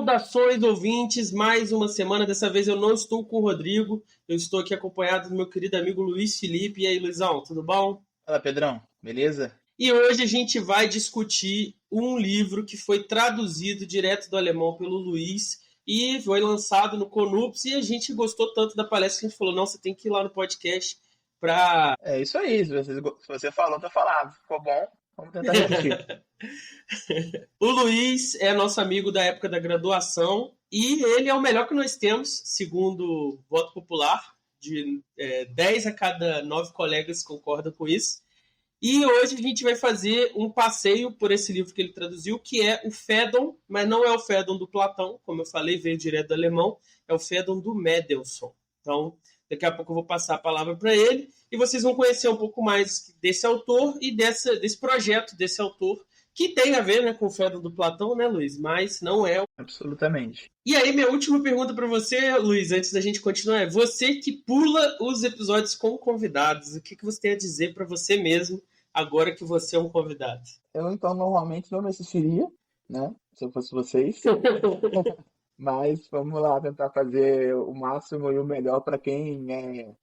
Saudações, ouvintes, mais uma semana. Dessa vez eu não estou com o Rodrigo, eu estou aqui acompanhado do meu querido amigo Luiz Felipe. E aí, Luizão, tudo bom? Fala, Pedrão, beleza? E hoje a gente vai discutir um livro que foi traduzido direto do alemão pelo Luiz e foi lançado no Conups, e a gente gostou tanto da palestra que a gente falou, não, você tem que ir lá no podcast para... É isso aí, se você falou, tá falado. Ficou bom? Vamos tentar repetir. O Luiz é nosso amigo da época da graduação e ele é o melhor que nós temos, segundo o voto popular, de 10 a cada 9 colegas concordam com isso. E hoje a gente vai fazer um passeio por esse livro que ele traduziu, que é o Phaedon, mas não é o Phaedon do Platão, como eu falei, veio direto do alemão, é o Phaedon do Mendelssohn. Então, daqui a pouco eu vou passar a palavra para ele e vocês vão conhecer um pouco mais desse autor e desse projeto desse autor, que tem a ver, né, com o Phaedon do Platão, né, Luiz? Mas não é. Absolutamente. E aí, minha última pergunta para você, Luiz, antes da gente continuar, é você que pula os episódios com convidados, o que você tem a dizer para você mesmo agora que você é um convidado? Eu, então, normalmente não me assistiria, né? Se eu fosse vocês. Mas vamos lá tentar fazer o máximo e o melhor para quem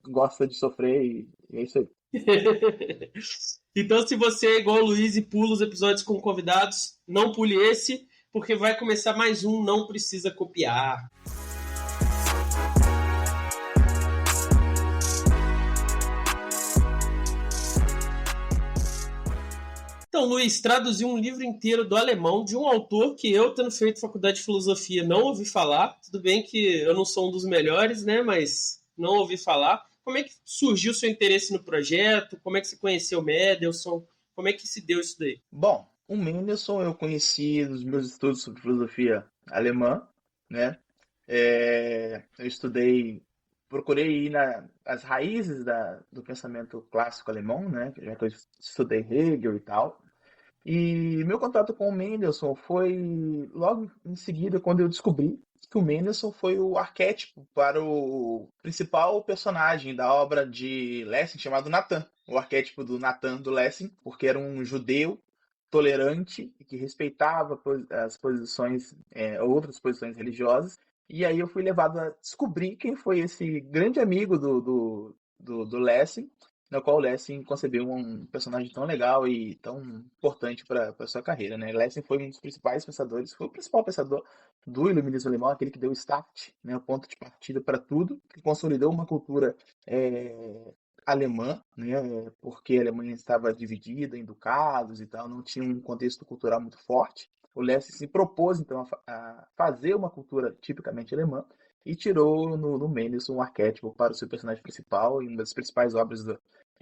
gosta de sofrer e é isso aí. Então, se você é igual o Luiz e pula os episódios com convidados, não pule esse, porque vai começar mais um Não Precisa Copiar. Então, Luiz, traduziu um livro inteiro do alemão de um autor que eu, tendo feito faculdade de filosofia, não ouvi falar. Tudo bem que eu não sou um dos melhores, né? Mas não ouvi falar. Como é que surgiu o seu interesse no projeto? Como é que você conheceu o Mendelssohn? Como é que se deu isso daí? Bom, o Mendelssohn eu conheci nos meus estudos sobre filosofia alemã, né? Eu procurei ir nas raízes do pensamento clássico alemão, né? Já que eu estudei Hegel e tal. E meu contato com o Mendelssohn foi logo em seguida quando eu descobri que o Mendelssohn foi o arquétipo para o principal personagem da obra de Lessing chamado Natan. O arquétipo do Natan do Lessing, porque era um judeu tolerante e que respeitava as posições, outras posições religiosas. E aí eu fui levado a descobrir quem foi esse grande amigo do Lessing, no qual o Lessing concebeu um personagem tão legal e tão importante para a sua carreira, né? Lessing foi um dos principais pensadores, foi o principal pensador do iluminismo alemão, aquele que deu o start, né, o ponto de partida para tudo, que consolidou uma cultura alemã, né, porque a Alemanha estava dividida em ducados e tal, não tinha um contexto cultural muito forte. O Lessing se propôs, então, a fazer uma cultura tipicamente alemã e tirou no Mendelssohn um arquétipo para o seu personagem principal e uma das principais obras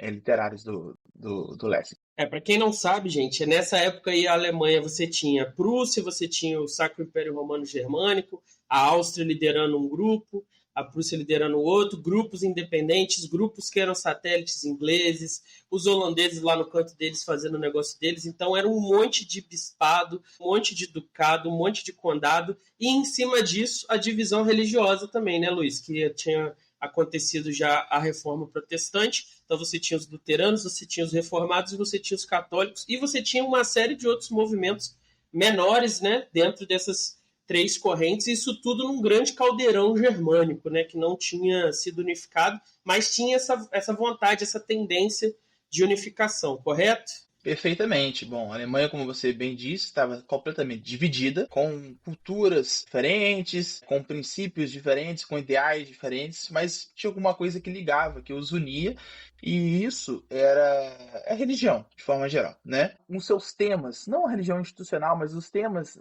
literárias do Lessing. Para quem não sabe, gente, nessa época aí a Alemanha você tinha a Prússia, você tinha o Sacro Império Romano Germânico, a Áustria liderando um grupo, a Prússia liderando outro, grupos independentes, grupos que eram satélites ingleses, os holandeses lá no canto deles fazendo o negócio deles. Então era um monte de bispado, um monte de ducado, um monte de condado, e em cima disso a divisão religiosa também, né, Luiz? Que tinha acontecido já a reforma protestante. Então você tinha os luteranos, você tinha os reformados e você tinha os católicos, e você tinha uma série de outros movimentos menores, né, dentro dessas três correntes, isso tudo num grande caldeirão germânico, né, que não tinha sido unificado, mas tinha essa vontade, essa tendência de unificação, correto? Perfeitamente. Bom, a Alemanha, como você bem disse, estava completamente dividida, com culturas diferentes, com princípios diferentes, com ideais diferentes, mas tinha alguma coisa que ligava, que os unia, e isso era a religião, de forma geral, né? Os seus temas, não a religião institucional, mas os temas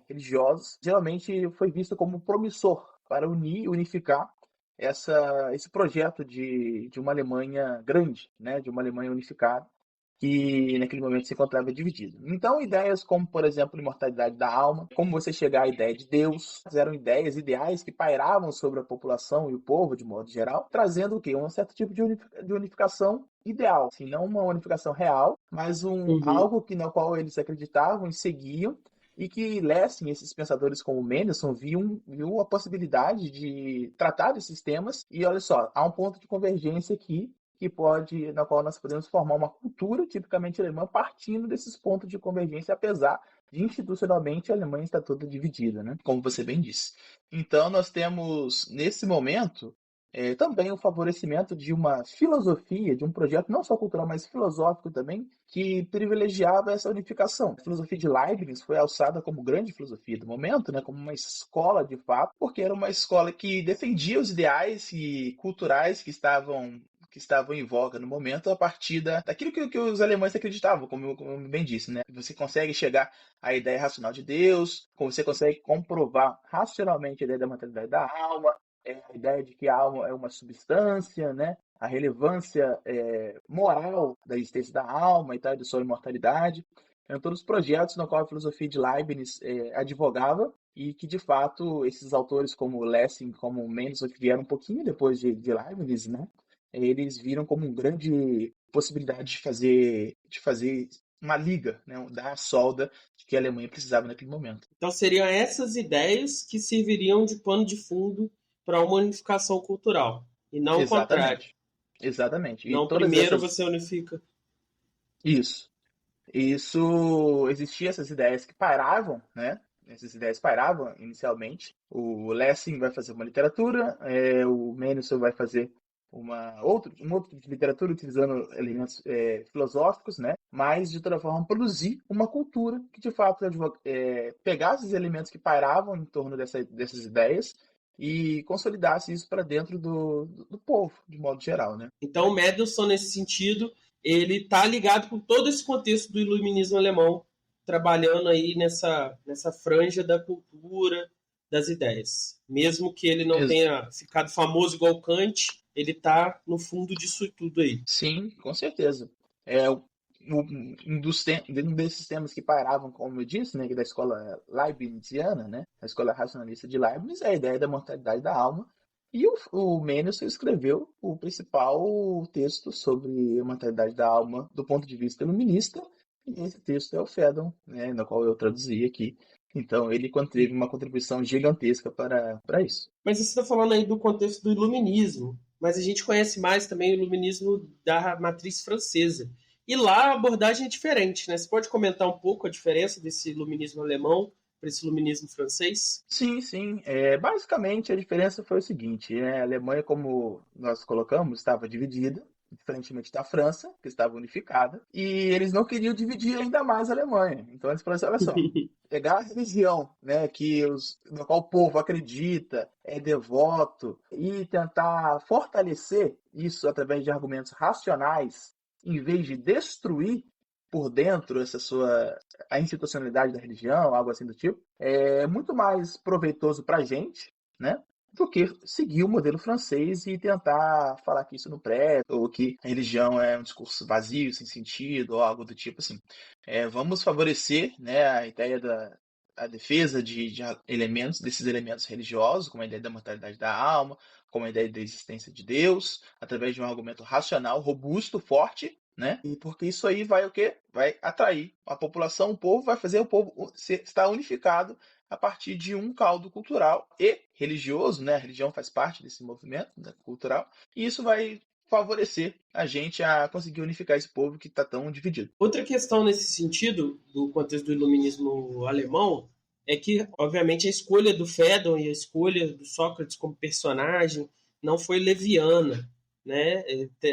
religiosos, geralmente foi visto como promissor para unificar esse projeto de uma Alemanha grande, né? De uma Alemanha unificada, que naquele momento se encontrava dividido. Então, ideias como, por exemplo, a imortalidade da alma, como você chegar à ideia de Deus, eram ideias, ideais que pairavam sobre a população e o povo, de modo geral, trazendo o quê? Um certo tipo de unificação ideal, assim, não uma unificação real, mas algo no qual eles acreditavam e seguiam, e que Lessing, esses pensadores como Mendelssohn, viu a possibilidade de tratar desses temas, e olha só, há um ponto de convergência aqui, na qual nós podemos formar uma cultura tipicamente alemã partindo desses pontos de convergência, apesar institucionalmente a Alemanha está toda dividida, né? Como você bem disse. Então nós temos, nesse momento, também o favorecimento de uma filosofia, de um projeto não só cultural, mas filosófico também, que privilegiava essa unificação. A filosofia de Leibniz foi alçada como grande filosofia do momento, né, como uma escola de fato, porque era uma escola que defendia os ideais e culturais que estavam em voga no momento a partir daquilo que os alemães acreditavam, como eu bem disse, né? Você consegue chegar à ideia racional de Deus, como você consegue comprovar racionalmente a ideia da materialidade da alma, a ideia de que a alma é uma substância, né? A relevância moral da existência da alma e tal, de sua imortalidade. Eram todos os projetos no qual a filosofia de Leibniz advogava e que, de fato, esses autores como Lessing, como Mendelssohn, que vieram um pouquinho depois de Leibniz, né? Eles viram como uma grande possibilidade de fazer uma liga, né? Dar a solda que a Alemanha precisava naquele momento. Então seriam essas ideias que serviriam de pano de fundo para uma unificação cultural, e não o contrário. Exatamente. Exatamente. E Não todas primeiro essas. você unifica. Isso. Isso existia essas ideias que pairavam, né? Essas ideias pairavam inicialmente. O Lessing vai fazer uma literatura, o Mendelssohn vai fazer um outro tipo de literatura utilizando elementos filosóficos, né? Mas de toda forma produzir uma cultura que de fato pegasse os elementos que pairavam em torno dessas ideias e consolidasse isso para dentro do povo, de modo geral, né? Então, o Mendelssohn, nesse sentido, ele está ligado com todo esse contexto do iluminismo alemão, trabalhando aí nessa franja da cultura, das ideias. Mesmo que ele não tenha ficado famoso igual Kant, ele está no fundo disso tudo aí. Sim, com certeza. Um desses temas que pairavam, como eu disse, né, da escola leibniziana, né, a escola racionalista de Leibniz, é a ideia da mortalidade da alma. E o Mendelssohn escreveu o principal texto sobre a mortalidade da alma do ponto de vista iluminista, e esse texto é o Phaedon, né, no qual eu traduzi aqui. Então, ele teve uma contribuição gigantesca para isso. Mas você está falando aí do contexto do iluminismo, mas a gente conhece mais também o iluminismo da matriz francesa. E lá a abordagem é diferente, né? Você pode comentar um pouco a diferença desse iluminismo alemão para esse iluminismo francês? Sim, sim. Basicamente, a diferença foi o seguinte: a Alemanha, como nós colocamos, estava dividida, diferentemente da França, que estava unificada, e eles não queriam dividir ainda mais a Alemanha. Então, eles falaram assim: olha só, pegar a religião, né, no qual o povo acredita, é devoto, e tentar fortalecer isso através de argumentos racionais, em vez de destruir por dentro a institucionalidade da religião, algo assim do tipo, é muito mais proveitoso para a gente, né? Do que seguir o modelo francês e tentar falar que isso não presta, ou que a religião é um discurso vazio, sem sentido, ou algo do tipo assim. Vamos favorecer, né, a ideia a defesa de elementos, desses elementos religiosos, como a ideia da mortalidade da alma, como a ideia da existência de Deus, através de um argumento racional, robusto, forte, né? E porque isso aí vai o quê? Vai atrair a população, o povo, vai fazer o povo estar unificado a partir de um caldo cultural e religioso, né? A religião faz parte desse movimento, né, cultural, e isso vai favorecer a gente a conseguir unificar esse povo que está tão dividido. Outra questão nesse sentido, do contexto do iluminismo alemão, é que, obviamente, a escolha do Phaedon e a escolha do Sócrates como personagem não foi leviana, né?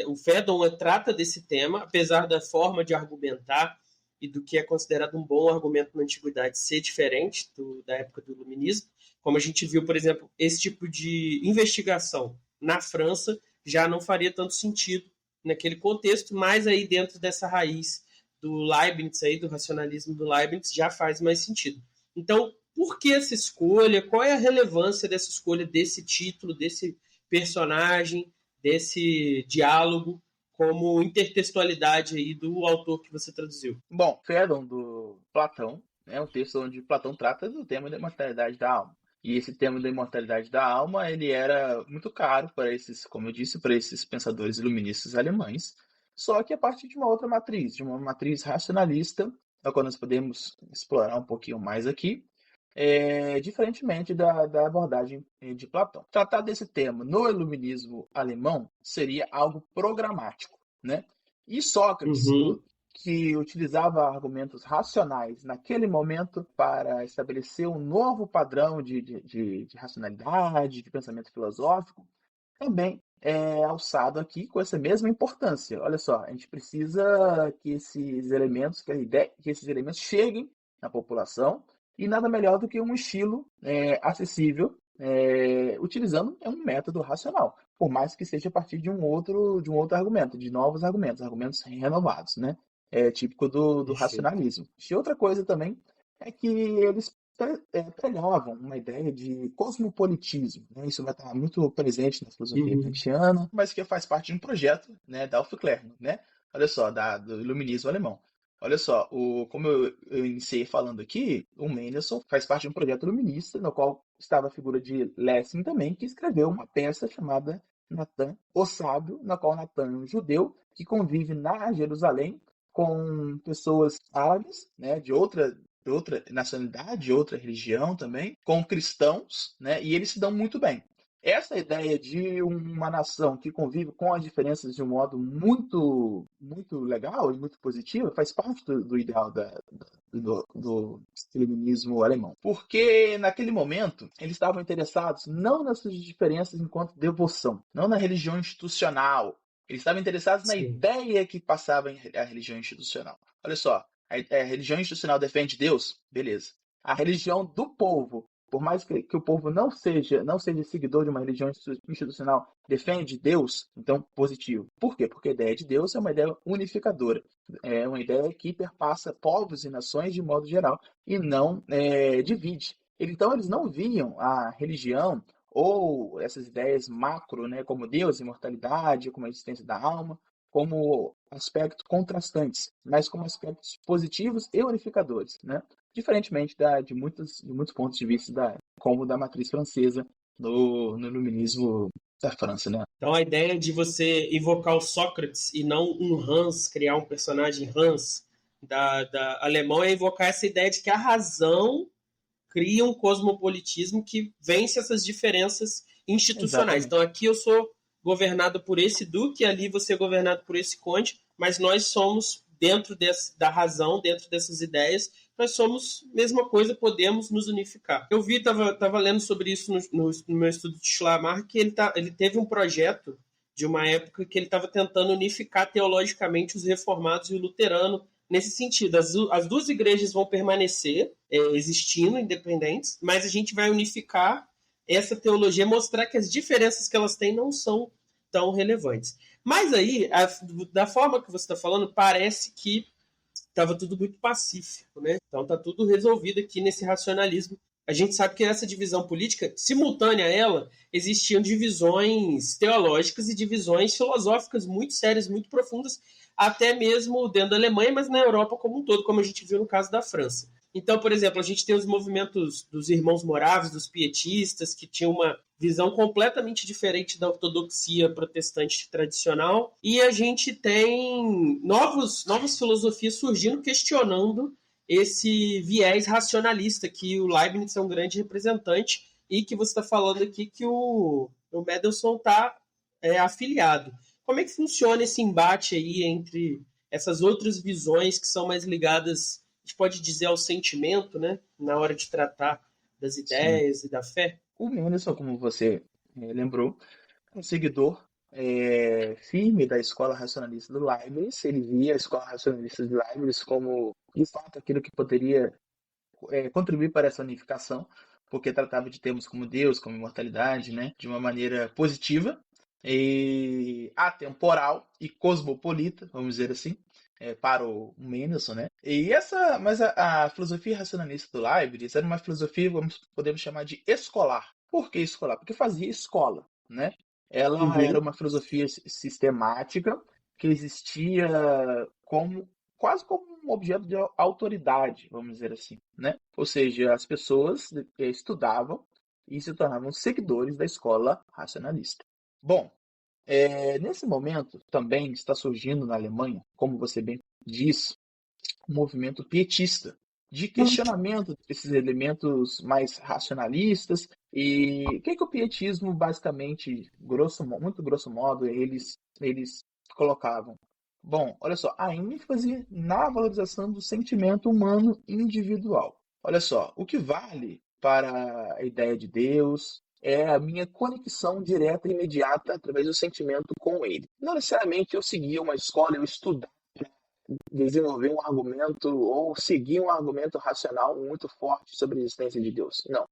O Phaedon trata desse tema, apesar da forma de argumentar e do que é considerado um bom argumento na antiguidade ser diferente da época do iluminismo. Como a gente viu, por exemplo, esse tipo de investigação na França já não faria tanto sentido naquele contexto, mas aí dentro dessa raiz do Leibniz, aí, do racionalismo do Leibniz, já faz mais sentido. Então, por que essa escolha? Qual é a relevância dessa escolha, desse título, desse personagem, desse diálogo, como intertextualidade aí do autor que você traduziu? Bom, Phaedon, do Platão, é um texto onde Platão trata do tema da imortalidade da alma. E esse tema da imortalidade da alma, ele era muito caro para esses, como eu disse, para esses pensadores iluministas alemães, só que a partir de uma outra matriz, de uma matriz racionalista, a qual nós podemos explorar um pouquinho mais aqui, diferentemente da abordagem de Platão. Tratar desse tema no iluminismo alemão seria algo programático, né? E Sócrates, Uhum. que utilizava argumentos racionais naquele momento para estabelecer um novo padrão de racionalidade, de pensamento filosófico, também é alçado aqui com essa mesma importância. Olha só, a gente precisa que esses elementos, que esses elementos cheguem na população, e nada melhor do que um estilo acessível, utilizando um método racional, por mais que seja a partir de um outro argumento, de novos argumentos renovados, né? É típico do Perfeito. racionalismo. E outra coisa também é que eles pregavam uma ideia de cosmopolitismo, né? Isso vai estar muito presente na filosofia Uhum. kantiana, mas que faz parte de um projeto, né, da Aufklärung, né? Olha só, do iluminismo alemão. Olha só, como eu iniciei falando aqui, o Mendelssohn faz parte de um projeto iluminista, no qual estava a figura de Lessing também, que escreveu uma peça chamada Natan, o Sábio, na qual Natan é um judeu que convive na Jerusalém com pessoas árabes, né, de outra nacionalidade, de outra religião também, com cristãos, né, e eles se dão muito bem. Essa ideia de uma nação que convive com as diferenças de um modo muito, muito legal e muito positivo faz parte do ideal do iluminismo alemão. Porque naquele momento eles estavam interessados não nessas diferenças enquanto devoção, não na religião institucional. Eles estavam interessados na Sim. ideia que passava a religião institucional. Olha só, a religião institucional defende Deus? Beleza. A religião do povo, por mais que o povo não seja seguidor de uma religião institucional, defende Deus, então positivo. Por quê? Porque a ideia de Deus é uma ideia unificadora. É uma ideia que perpassa povos e nações de modo geral e não divide. Então, eles não viam a religião ou essas ideias macro, né, como Deus, imortalidade, como a existência da alma, como aspectos contrastantes, mas como aspectos positivos e unificadores, né? Diferentemente de muitos pontos de vista como da matriz francesa no iluminismo da França, né? Então a ideia de você invocar o Sócrates e não um Hans, criar um personagem Hans da alemão, é invocar essa ideia de que a razão cria um cosmopolitismo que vence essas diferenças institucionais. Então Exatamente. aqui eu sou governado por esse duque, ali você é governado por esse conde, mas nós somos dentro da razão, dentro dessas ideias, nós somos mesma coisa, podemos nos unificar. Eu vi, estava lendo sobre isso no meu estudo de Schleiermacher, que ele teve um projeto de uma época que ele estava tentando unificar teologicamente os reformados e o luterano nesse sentido. As duas igrejas vão permanecer existindo, independentes, mas a gente vai unificar essa teologia, mostrar que as diferenças que elas têm não são tão relevantes. Mas aí, da forma que você está falando, parece que estava tudo muito pacífico, né? Então está tudo resolvido aqui nesse racionalismo. A gente sabe que essa divisão política, simultânea a ela, existiam divisões teológicas e divisões filosóficas muito sérias, muito profundas, até mesmo dentro da Alemanha, mas na Europa como um todo, como a gente viu no caso da França. Então, por exemplo, a gente tem os movimentos dos irmãos moráveis, dos pietistas, que tinham uma visão completamente diferente da ortodoxia protestante tradicional, e a gente tem novas filosofias surgindo, questionando esse viés racionalista que o Leibniz é um grande representante e que você está falando aqui que o Mendelssohn está afiliado. Como é que funciona esse embate aí entre essas outras visões que são mais ligadas, a gente pode dizer, ao sentimento, né, na hora de tratar das Sim. ideias e da fé? O Mendelssohn, como você lembrou, é um seguidor firme da escola racionalista do Leibniz. Ele via a escola racionalista do Leibniz como, de fato, aquilo que poderia contribuir para essa unificação, porque tratava de termos como Deus, como imortalidade, né, de uma maneira positiva e atemporal e cosmopolita, vamos dizer assim, para o Mendelssohn, né? Mas a filosofia racionalista do Leibniz era uma filosofia, podemos chamar de escolar. Por que escolar? Porque fazia escola, né? Ela era Uhum. uma filosofia sistemática que existia como quase como um objeto de autoridade, vamos dizer assim, né? Ou seja, as pessoas estudavam e se tornavam seguidores da escola racionalista. Bom, nesse momento também está surgindo na Alemanha, como você bem disse, um movimento pietista de questionamento desses elementos mais racionalistas. E o que o pietismo, basicamente, muito grosso modo, eles colocavam? Bom, olha só, a ênfase na valorização do sentimento humano individual. Olha só, o que vale para a ideia de Deus é a minha conexão direta e imediata através do sentimento com Ele. Não necessariamente eu seguir uma escola, eu estudar, desenvolver um argumento ou seguir um argumento racional muito forte sobre a existência de Deus. Não,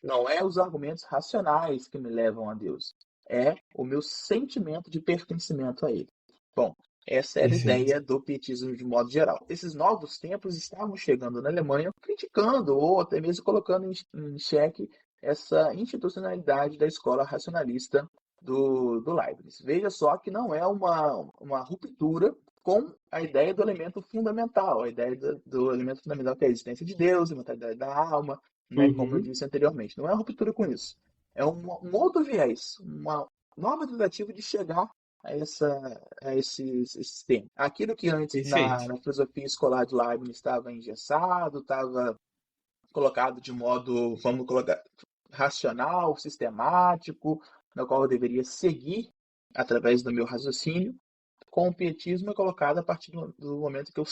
não é os argumentos racionais que me levam a Deus, é o meu sentimento de pertencimento a Ele. Bom, essa era a Perfeito. ideia do pietismo de modo geral. Esses novos tempos estavam chegando na Alemanha, criticando ou até mesmo colocando em xeque essa institucionalidade da escola racionalista do Leibniz. Veja só que não é uma ruptura com a ideia do elemento fundamental, a ideia do elemento fundamental que é a existência de Deus, a imortalidade da alma, né, como eu Uhum. disse anteriormente. Não é uma ruptura com isso. É um outro viés, uma nova tentativa de chegar a esses temas. Aquilo que antes Perfeito. na filosofia escolar de Leibniz estava engessado, estava colocado de modo, vamos colocar, racional, sistemático, no qual eu deveria seguir através do meu raciocínio, com o pietismo é colocado a partir do momento que eu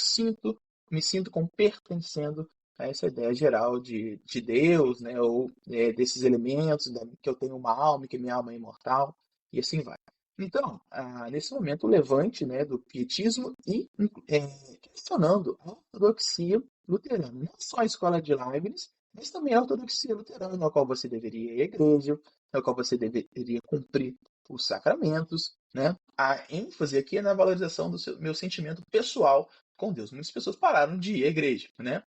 me sinto como pertencendo a essa ideia geral de Deus, né, ou desses elementos, que eu tenho uma alma, que minha alma é imortal, e assim vai. Então, nesse momento, o levante, né, do pietismo e questionando a ortodoxia luterana, não só a escola de Leibniz, mas também a ortodoxia luterana, na qual você deveria ir à igreja, na qual você deveria cumprir os sacramentos, né? A ênfase aqui é na valorização do meu sentimento pessoal com Deus. Muitas pessoas pararam de ir à igreja, né?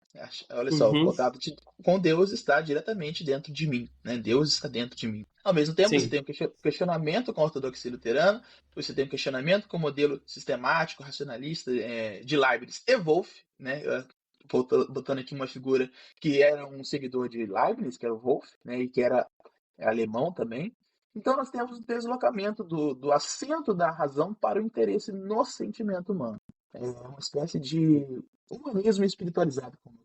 Olha só, o Uhum. contato com Deus está diretamente dentro de mim, né? Deus está dentro de mim. Ao mesmo tempo, você Sim. tem um questionamento com a ortodoxia luterana, você tem um questionamento com o modelo sistemático, racionalista de Leibniz e Wolff, né? Botando aqui uma figura que era um seguidor de Leibniz, que era o Wolff, né? E que era alemão também. Então, nós temos o deslocamento do assento da razão para o interesse no sentimento humano. É uma espécie de humanismo espiritualizado, como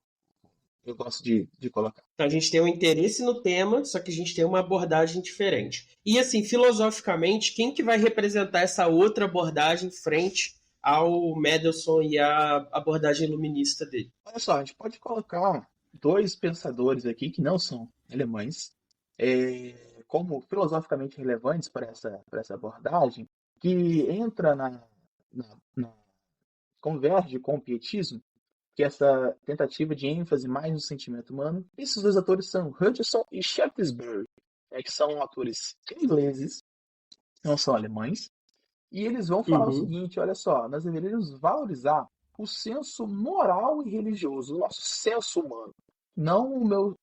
eu gosto de colocar. Então a gente tem um interesse no tema, só que a gente tem uma abordagem diferente. E assim, filosoficamente, quem que vai representar essa outra abordagem frente ao Mendelssohn e à abordagem iluminista dele? Olha só, a gente pode colocar dois pensadores aqui que não são alemães, como filosoficamente relevantes para essa abordagem, que entra na converge com o pietismo, que é essa tentativa de ênfase mais no sentimento humano. Esses dois autores são Hutcheson e Shaftesbury, que são autores ingleses, não são alemães, e eles vão falar o Uhum. seguinte: olha só, nós deveríamos valorizar o senso moral e religioso, o nosso senso humano, não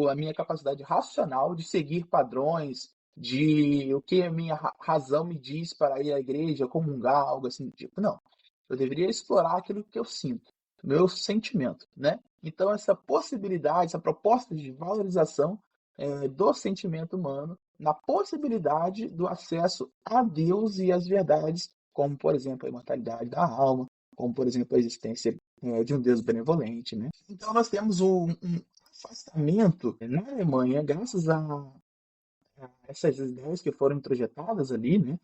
a minha capacidade racional de seguir padrões, de o que a minha razão me diz para ir à igreja, comungar, algo assim do tipo. Não. Eu deveria explorar aquilo que eu sinto, meu sentimento, né? Então, essa possibilidade, essa proposta de valorização do sentimento humano, na possibilidade do acesso a Deus e às verdades, como, por exemplo, a imortalidade da alma, como, por exemplo, a existência de um Deus benevolente, né? Então, nós temos um afastamento na Alemanha, graças a essas ideias que foram introjetadas ali, né?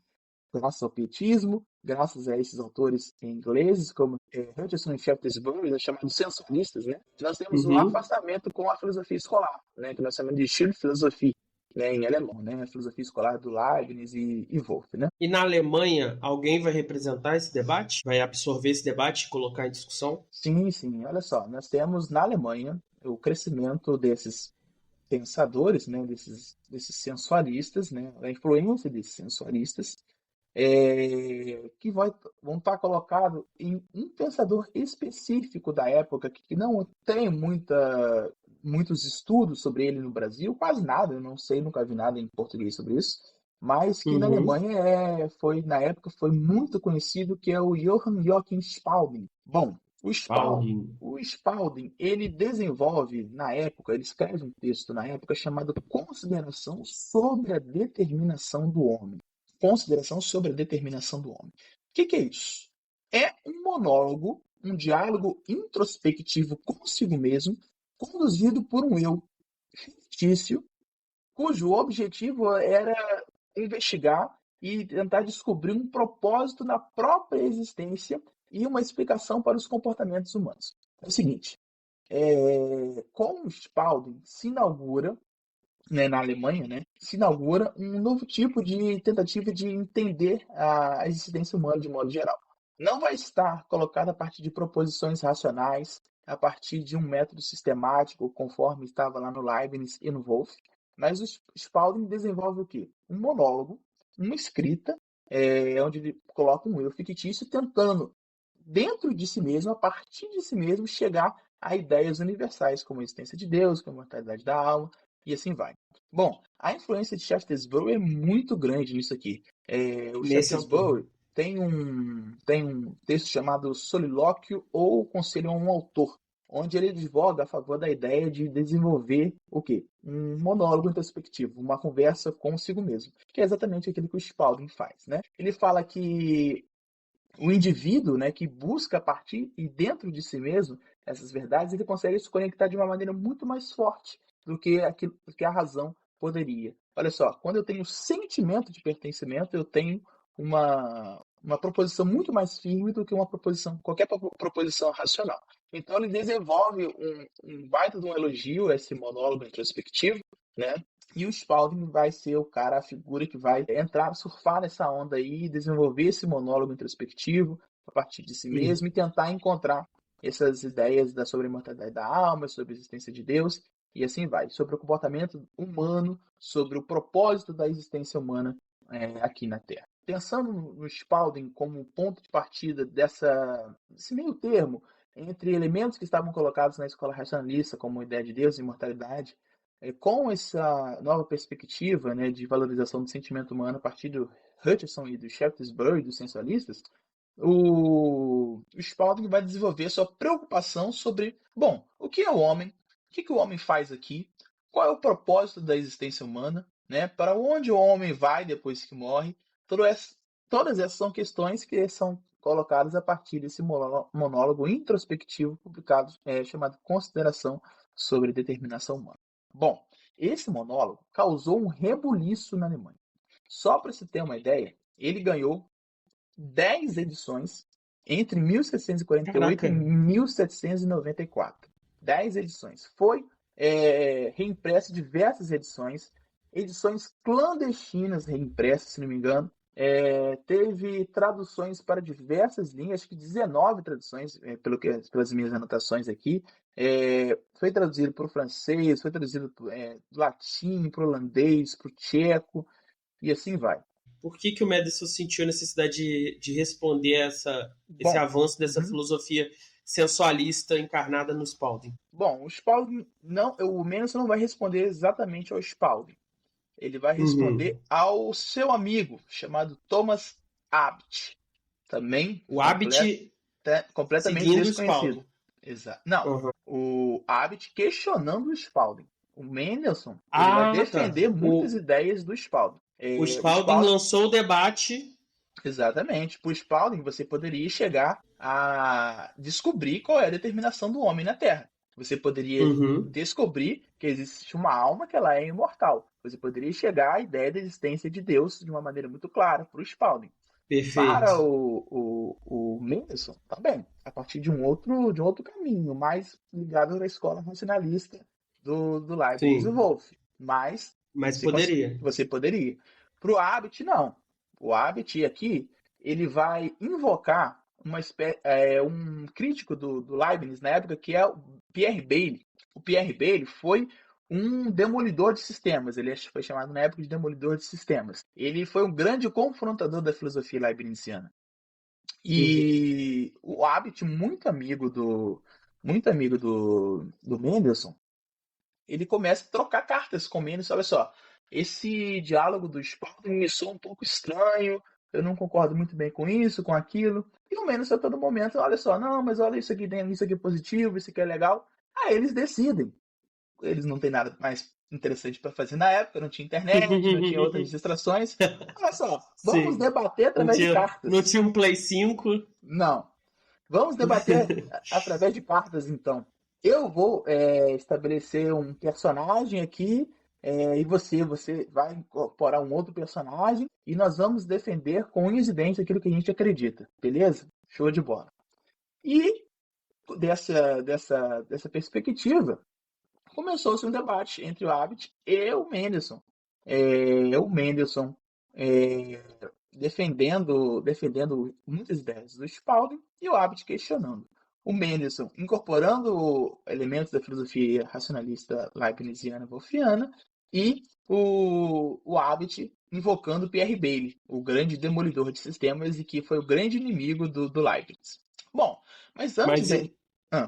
Graças ao pietismo, graças a esses autores ingleses, como Hutcheson e Shaftesbury, chamados sensualistas, né? Nós temos um Uhum. afastamento com a filosofia escolar, né? Que nós chamamos de Schulphilosophie, né? Em alemão, né? A filosofia escolar do Leibniz e Wolff, né? E na Alemanha, alguém vai representar esse debate? Vai absorver esse debate e colocar em discussão? Sim, sim. Olha só, nós temos na Alemanha o crescimento desses pensadores, né? Desses sensualistas, né? A influência desses sensualistas que vão estar colocados em um pensador específico da época, que não tem muitos estudos sobre ele no Brasil, quase nada, eu não sei, nunca vi nada em português sobre isso, mas que na Uhum. Alemanha na época foi muito conhecido, que é o Johann Joachim Spalding. Bom, Paulinho. o Spalding, ele desenvolve na época, ele escreve um texto na época chamado Consideração sobre a Determinação do Homem. Consideração sobre a determinação do homem. O que é isso? É um monólogo, um diálogo introspectivo consigo mesmo, conduzido por um eu fictício, cujo objetivo era investigar e tentar descobrir um propósito na própria existência e uma explicação para os comportamentos humanos. É o seguinte, com o Spalding se inaugura, né, na Alemanha, né, se inaugura um novo tipo de tentativa de entender a existência humana de modo geral. Não vai estar colocada a partir de proposições racionais, a partir de um método sistemático, conforme estava lá no Leibniz e no Wolff, mas o Spalding desenvolve o quê? Um monólogo, uma escrita, onde ele coloca um eu fictício tentando, dentro de si mesmo, a partir de si mesmo, chegar a ideias universais, como a existência de Deus, como a mortalidade da alma, e assim vai. Bom, a influência de Shaftesbury é muito grande nisso aqui. O Nesse autor. Shaftesbury tem um texto chamado Solilóquio ou Conselho a um Autor, onde ele advoga a favor da ideia de desenvolver o quê? Um monólogo introspectivo, uma conversa consigo mesmo, que é exatamente aquilo que o Spalding faz, né? Ele fala que o indivíduo, né, que busca a partir e dentro de si mesmo essas verdades, ele consegue se conectar de uma maneira muito mais forte do que a razão poderia. Olha só, quando eu tenho sentimento de pertencimento, eu tenho uma proposição muito mais firme do que qualquer proposição racional. Então ele desenvolve um baita de um elogio a esse monólogo introspectivo, né? E o Spalding vai ser o cara, a figura que vai entrar, surfar nessa onda aí, desenvolver esse monólogo introspectivo a partir de si mesmo e tentar encontrar essas ideias sobre a imortalidade da alma, sobre a existência de Deus, e assim vai. Sobre o comportamento humano, sobre o propósito da existência humana aqui na Terra. Pensando no Spalding como ponto de partida desse meio termo entre elementos que estavam colocados na escola racionalista, como a ideia de Deus e imortalidade, com essa nova perspectiva, né, de valorização do sentimento humano a partir do Hutcheson e do Shaftesbury, dos sensualistas, o Spalding vai desenvolver sua preocupação sobre, bom, o que é o homem? O que o homem faz aqui? Qual é o propósito da existência humana? Né? Para onde o homem vai depois que morre? Todas essas são questões que são colocadas a partir desse monólogo introspectivo publicado, chamado Consideração sobre a Determinação Humana. Bom, esse monólogo causou um rebuliço na Alemanha. Só para se ter uma ideia, ele ganhou 10 edições entre 1748 e 1794. 10 edições. Foi reimpresso diversas edições clandestinas reimpressas, se não me engano. Teve traduções para diversas línguas, acho que 19 traduções, pelas minhas anotações aqui. Foi traduzido para o francês, foi traduzido para o latim, para o holandês, para o tcheco, e assim vai. Por que o Madison sentiu a necessidade de responder esse avanço dessa filosofia sensualista encarnada no Spalding? Bom, o Spalding o Madison não vai responder exatamente ao Spalding. Ele vai responder ao seu amigo, chamado Thomas Abbt. Também o Abbt completamente desconhecido. Exato. Não, o Abbt questionando o Spalding. O Mendelssohn vai defender muitas ideias do Spalding. O Spalding lançou o debate. Exatamente. Para o Spalding, você poderia chegar a descobrir qual é a determinação do homem na Terra. Você poderia descobrir que existe uma alma que ela é imortal. Você poderia chegar à ideia da existência de Deus de uma maneira muito clara para o Spalding. Perfeito. Para o Mendelssohn, também, a partir de um outro caminho, mais ligado à escola racionalista do Leibniz e Wolff. Mas você poderia. Para o Abbt, não. O Abbt aqui, ele vai invocar um crítico do Leibniz na época, que é o Pierre Bailly. O Pierre Bailly foi um demolidor de sistemas. Ele foi chamado na época de demolidor de sistemas. Ele foi um grande confrontador da filosofia leibniziana. E o Abbt, muito amigo do Mendelssohn, ele começa a trocar cartas com o Mendelssohn. Olha só, esse diálogo do Spalding me soa um pouco estranho, eu não concordo muito bem com isso, com aquilo. E o Mendelssohn a todo momento, olha só, não, mas olha isso aqui é positivo, isso aqui é legal. Aí eles decidem. Eles não têm nada mais interessante para fazer na época, não tinha internet, não tinha outras distrações. Olha só, vamos debater através de cartas. Não tinha um Play 5. Não. Vamos debater através de cartas, então. Eu vou estabelecer um personagem aqui, e você vai incorporar um outro personagem, e nós vamos defender com unhas e dentes aquilo que a gente acredita. Beleza? Show de bola. E dessa perspectiva, começou-se um debate entre o Abbott e o Mendelssohn. O Mendelssohn é, defendendo muitas ideias do Spalding e o Abbott questionando. O Mendelssohn incorporando elementos da filosofia racionalista leibniziana wolffiana e o Abbott invocando Pierre Bailey, o grande demolidor de sistemas e que foi o grande inimigo do Leibniz. Bom, mas antes Mas de...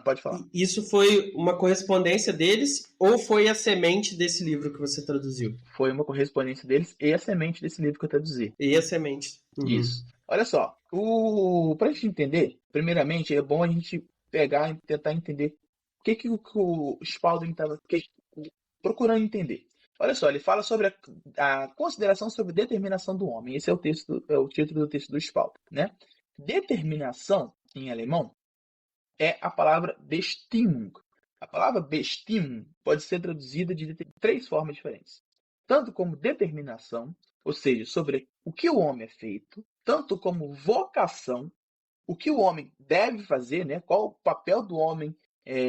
pode falar. isso foi uma correspondência deles ou foi a semente desse livro que você traduziu? Foi uma correspondência deles e a semente desse livro que eu traduzi. E a semente. Uhum. Isso. Olha só, para a gente entender, primeiramente, é bom a gente pegar e tentar entender o que o Spalding estava procurando entender. Olha só, ele fala sobre a consideração sobre determinação do homem. Esse é o título do texto do Spalding, né? Determinação, em alemão, é a palavra Bestimmung. A palavra Bestimmung pode ser traduzida de três formas diferentes. Tanto como determinação, ou seja, sobre o que o homem é feito, tanto como vocação, o que o homem deve fazer, né? Qual o papel do homem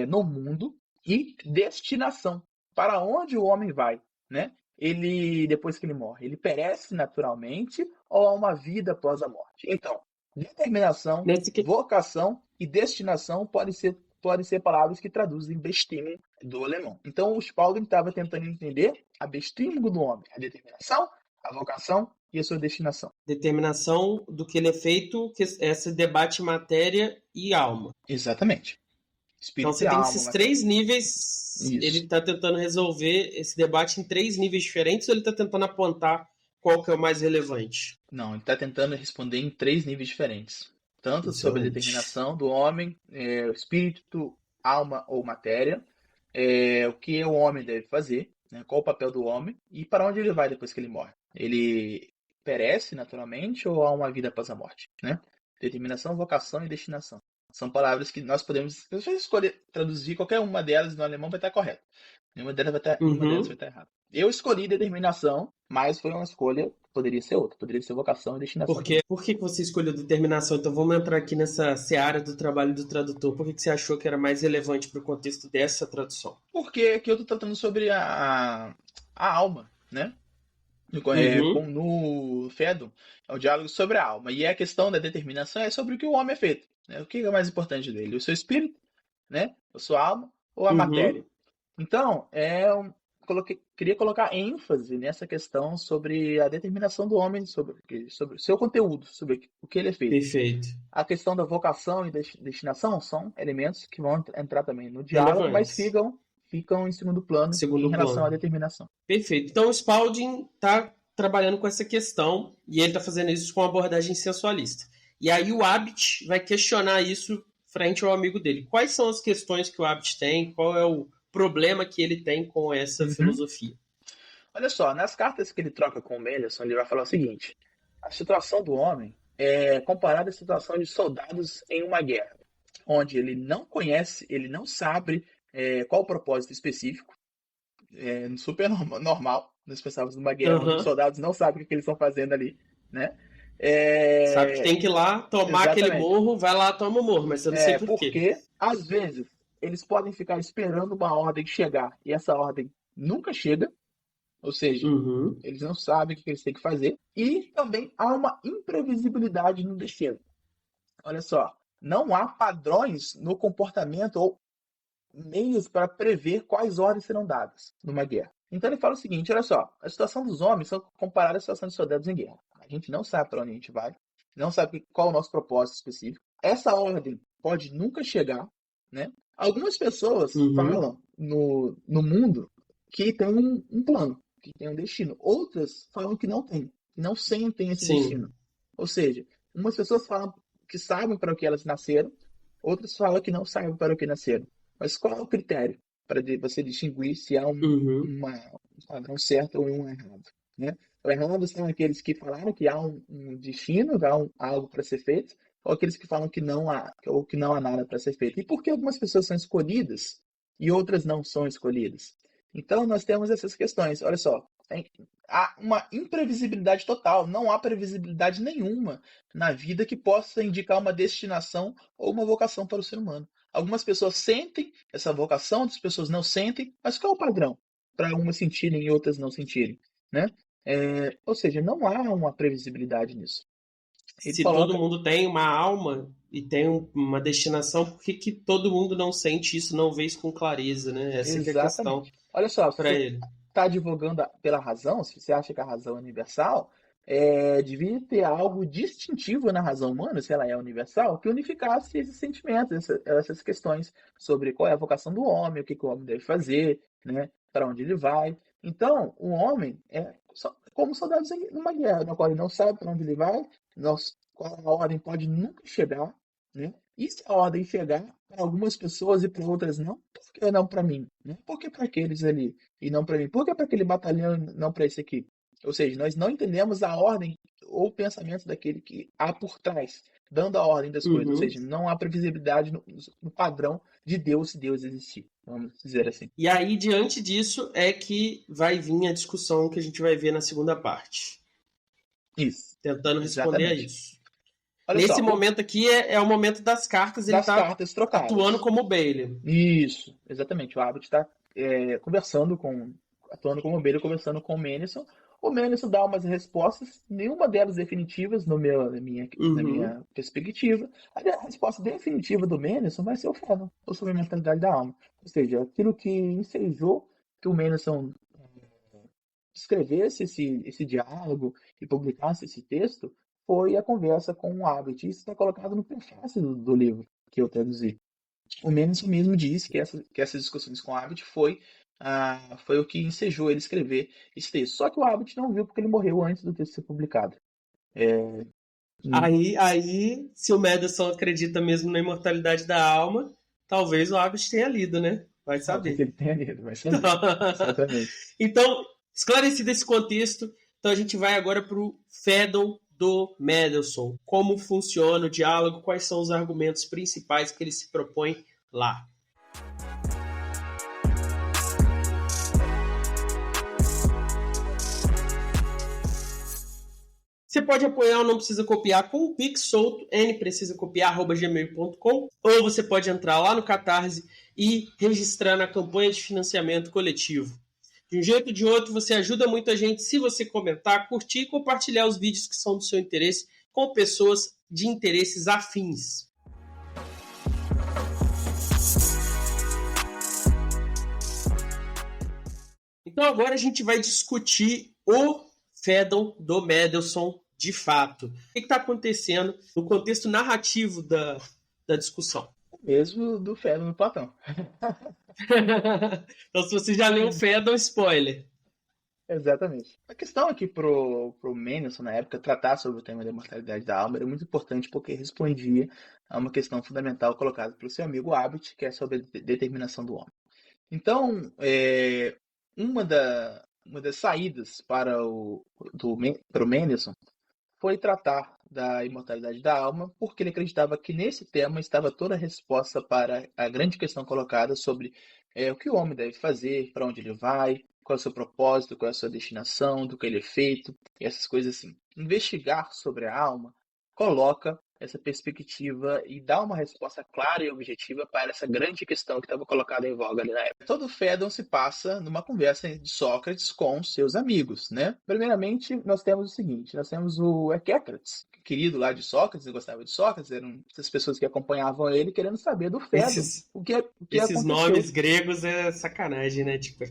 no mundo, e destinação, para onde o homem vai, né? Ele, depois que ele morre, ele perece naturalmente ou há uma vida após a morte? Então, determinação, vocação e destinação podem ser palavras que traduzem Bestimmung do alemão. Então, o Spalding estava tentando entender a Bestimmung do homem, a determinação, a vocação e a sua destinação. Determinação do que ele é feito, que esse debate matéria e alma. Exatamente. Espírito então você tem esses três níveis. Isso. Ele está tentando resolver esse debate em três níveis diferentes ou ele está tentando apontar qual que é o mais relevante? Não, ele está tentando responder em três níveis diferentes. Tanto sobre a determinação do homem, espírito, alma ou matéria, o que o homem deve fazer, né, qual o papel do homem e para onde ele vai depois que ele morre. Ele perece naturalmente ou há uma vida após a morte, né? Determinação, vocação e destinação. São palavras que nós podemos, se você escolher traduzir qualquer uma delas no alemão, vai estar correto. Nenhuma delas vai estar errada. Eu escolhi determinação, mas foi uma escolha, poderia ser outra. Poderia ser vocação e destinação. Por que você escolheu determinação? Então vamos entrar aqui nessa seara do trabalho do tradutor. Por que você achou que era mais relevante para o contexto dessa tradução? Porque aqui eu estou tratando sobre a alma, né? No Fedon, é o diálogo sobre a alma. E a questão da determinação é sobre o que o homem é feito. Né? O que é mais importante dele? O seu espírito, né? A sua alma ou a matéria? Então, queria colocar ênfase nessa questão sobre a determinação do homem, sobre o seu conteúdo, sobre o que ele é feito. Perfeito. A questão da vocação e destinação são elementos que vão entrar também no diálogo, mas ficam em segundo plano em relação à determinação. Perfeito. Então o Spalding está trabalhando com essa questão e ele está fazendo isso com uma abordagem sensualista. E aí o Abbott vai questionar isso frente ao amigo dele. Quais são as questões que o Abbott tem? Qual é o problema que ele tem com essa filosofia? Olha só, nas cartas que ele troca com o Mendelssohn, ele vai falar o seguinte: a situação do homem é comparada à situação de soldados em uma guerra, onde ele não conhece, ele não sabe qual o propósito específico. Super normal, nós pensávamos numa guerra onde os soldados não sabem o que eles estão fazendo ali, né? Sabe que tem que ir lá tomar aquele morro, vai lá, toma o morro, mas você não sei por quê. Porque, às vezes, eles podem ficar esperando uma ordem chegar e essa ordem nunca chega, ou seja, eles não sabem o que eles têm que fazer, e também há uma imprevisibilidade no destino. Olha só, não há padrões no comportamento ou meios para prever quais ordens serão dadas numa guerra. Então ele fala o seguinte, olha só, a situação dos homens são comparada à situação de soldados em guerra. A gente não sabe para onde a gente vai, não sabe qual é o nosso propósito específico. Essa ordem pode nunca chegar, né? Algumas pessoas falam no mundo que tem um plano, que tem um destino. Outras falam que não tem, que não sentem esse destino. Ou seja, umas pessoas falam que sabem para o que elas nasceram, outras falam que não sabem para o que nasceram. Mas qual é o critério para você distinguir se há um padrão certo ou um errado? Né? O errado são aqueles que falaram que há um destino, há algo para ser feito, ou aqueles que falam que não há nada para ser feito. E por que algumas pessoas são escolhidas e outras não são escolhidas? Então, nós temos essas questões. Olha só, Há uma imprevisibilidade total, não há previsibilidade nenhuma na vida que possa indicar uma destinação ou uma vocação para o ser humano. Algumas pessoas sentem essa vocação, outras pessoas não sentem, mas qual é o padrão para umas sentirem e outras não sentirem, né? Ou seja, não há uma previsibilidade nisso. Ele Se todo coloca mundo tem uma alma e tem uma destinação, por que que todo mundo não sente isso, não vê isso com clareza, né? Essa que é a questão exatamente. Olha só, se para você ele. está advogando pela razão, se você acha que a razão é universal, devia ter algo distintivo na razão humana, se ela é universal, que unificasse esses sentimentos, essas questões sobre qual é a vocação do homem, o que, que o homem deve fazer, né, para onde ele vai. Então, o homem é como soldados numa guerra, na qual ele não sabe para onde ele vai, qual a ordem pode nunca chegar, né? E se a ordem chegar para algumas pessoas e para outras não, por que não para mim? Né? Por que para aqueles ali e não para mim? Por que para aquele batalhão e não para esse aqui? Ou seja, nós não entendemos a ordem ou o pensamento daquele que há por trás, dando a ordem das coisas. Ou Uhum. seja, não há previsibilidade no padrão de Deus, se Deus existir. Vamos dizer assim. E aí, diante disso, é que vai vir a discussão que a gente vai ver na segunda parte, Isso, tentando responder a exatamente. isso. Olha Nesse só, momento aqui é o momento das cartas, ele das está cartas atuando trocadas. como Bailey. Isso, exatamente. O Abbott está atuando como ovelha, conversando com o Mendelsohn. O Mendelsohn dá umas respostas, nenhuma delas definitivas na Uhum. minha perspectiva. A resposta definitiva do Mendelsohn vai ser o Fanon, ou sobre a mentalidade da alma. Ou seja, aquilo que ensejou que o Mendelsohn escrevesse esse diálogo e publicasse esse texto foi a conversa com o Abbott. Isso está colocado no prefácio do livro que eu traduzi. O Mendelsohn mesmo disse que essas discussões com o Abbott foi o que ensejou ele escrever esse texto. Só que o Abbott não viu porque ele morreu antes do texto ser publicado. E Aí, se o Madison acredita mesmo na imortalidade da alma, talvez o Abbott tenha lido, né? Vai talvez saber. ele tenha lido, vai saber. Exatamente. Então, esclarecido esse contexto, então a gente vai agora para o Fedon do Mendelssohn. Como funciona o diálogo, quais são os argumentos principais que ele se propõe lá. Você pode apoiar ou Não Precisa Copiar com o Pix solto, nprecisacopiar@gmail.com, ou você pode entrar lá no Catarse e registrar na campanha de financiamento coletivo. De um jeito ou de outro, você ajuda muito a gente se você comentar, curtir e compartilhar os vídeos que são do seu interesse com pessoas de interesses afins. Então agora a gente vai discutir o Fedon do Mendelssohn de fato. O que está acontecendo no contexto narrativo da discussão? Mesmo do Fedon no Platão. Então, se você já leu o Fedon, spoiler. Exatamente. A questão aqui pro Mendelssohn, na época, tratar sobre o tema da imortalidade da alma era muito importante porque respondia a uma questão fundamental colocada pelo seu amigo Abbott, que é sobre a determinação do homem. Então, uma das saídas para o Mendelssohn foi tratar da imortalidade da alma, porque ele acreditava que nesse tema estava toda a resposta para a grande questão colocada sobre o que o homem deve fazer, para onde ele vai, qual é o seu propósito, qual é a sua destinação, do que ele é feito, e essas coisas assim. Investigar sobre a alma coloca essa perspectiva e dá uma resposta clara e objetiva para essa grande questão que estava colocada em voga ali na época. Todo Fédon se passa numa conversa de Sócrates com seus amigos, né? Primeiramente, nós temos o seguinte, nós temos o Equécrates, querido lá de Sócrates, gostava de Sócrates, eram essas pessoas que acompanhavam ele querendo saber do Fédon, Esses, o que esses aconteceu. nomes gregos é sacanagem, né? Tipo,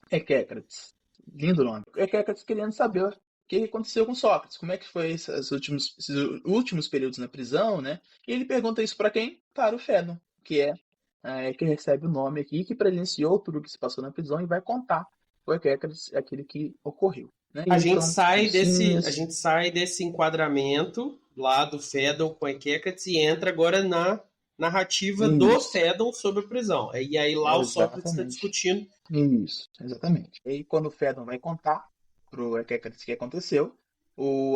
Equécrates, lindo nome. Equécrates querendo saber o que aconteceu com Sócrates, como é que foi esses últimos períodos na prisão, né? E ele pergunta isso para quem? Para o Fédon, que recebe o nome aqui, que presenciou tudo o que se passou na prisão e vai contar o Equécrates aquilo que ocorreu. Né? a E gente então, sai desse, a mocinhas, gente sai desse enquadramento lá do Fedon com Equécrates e entra agora na narrativa do isso, Fedon sobre a prisão. E aí lá o Sócrates está exatamente. discutindo. Isso, exatamente. E aí, quando o Fédon vai contar pro Equécrates o que aconteceu,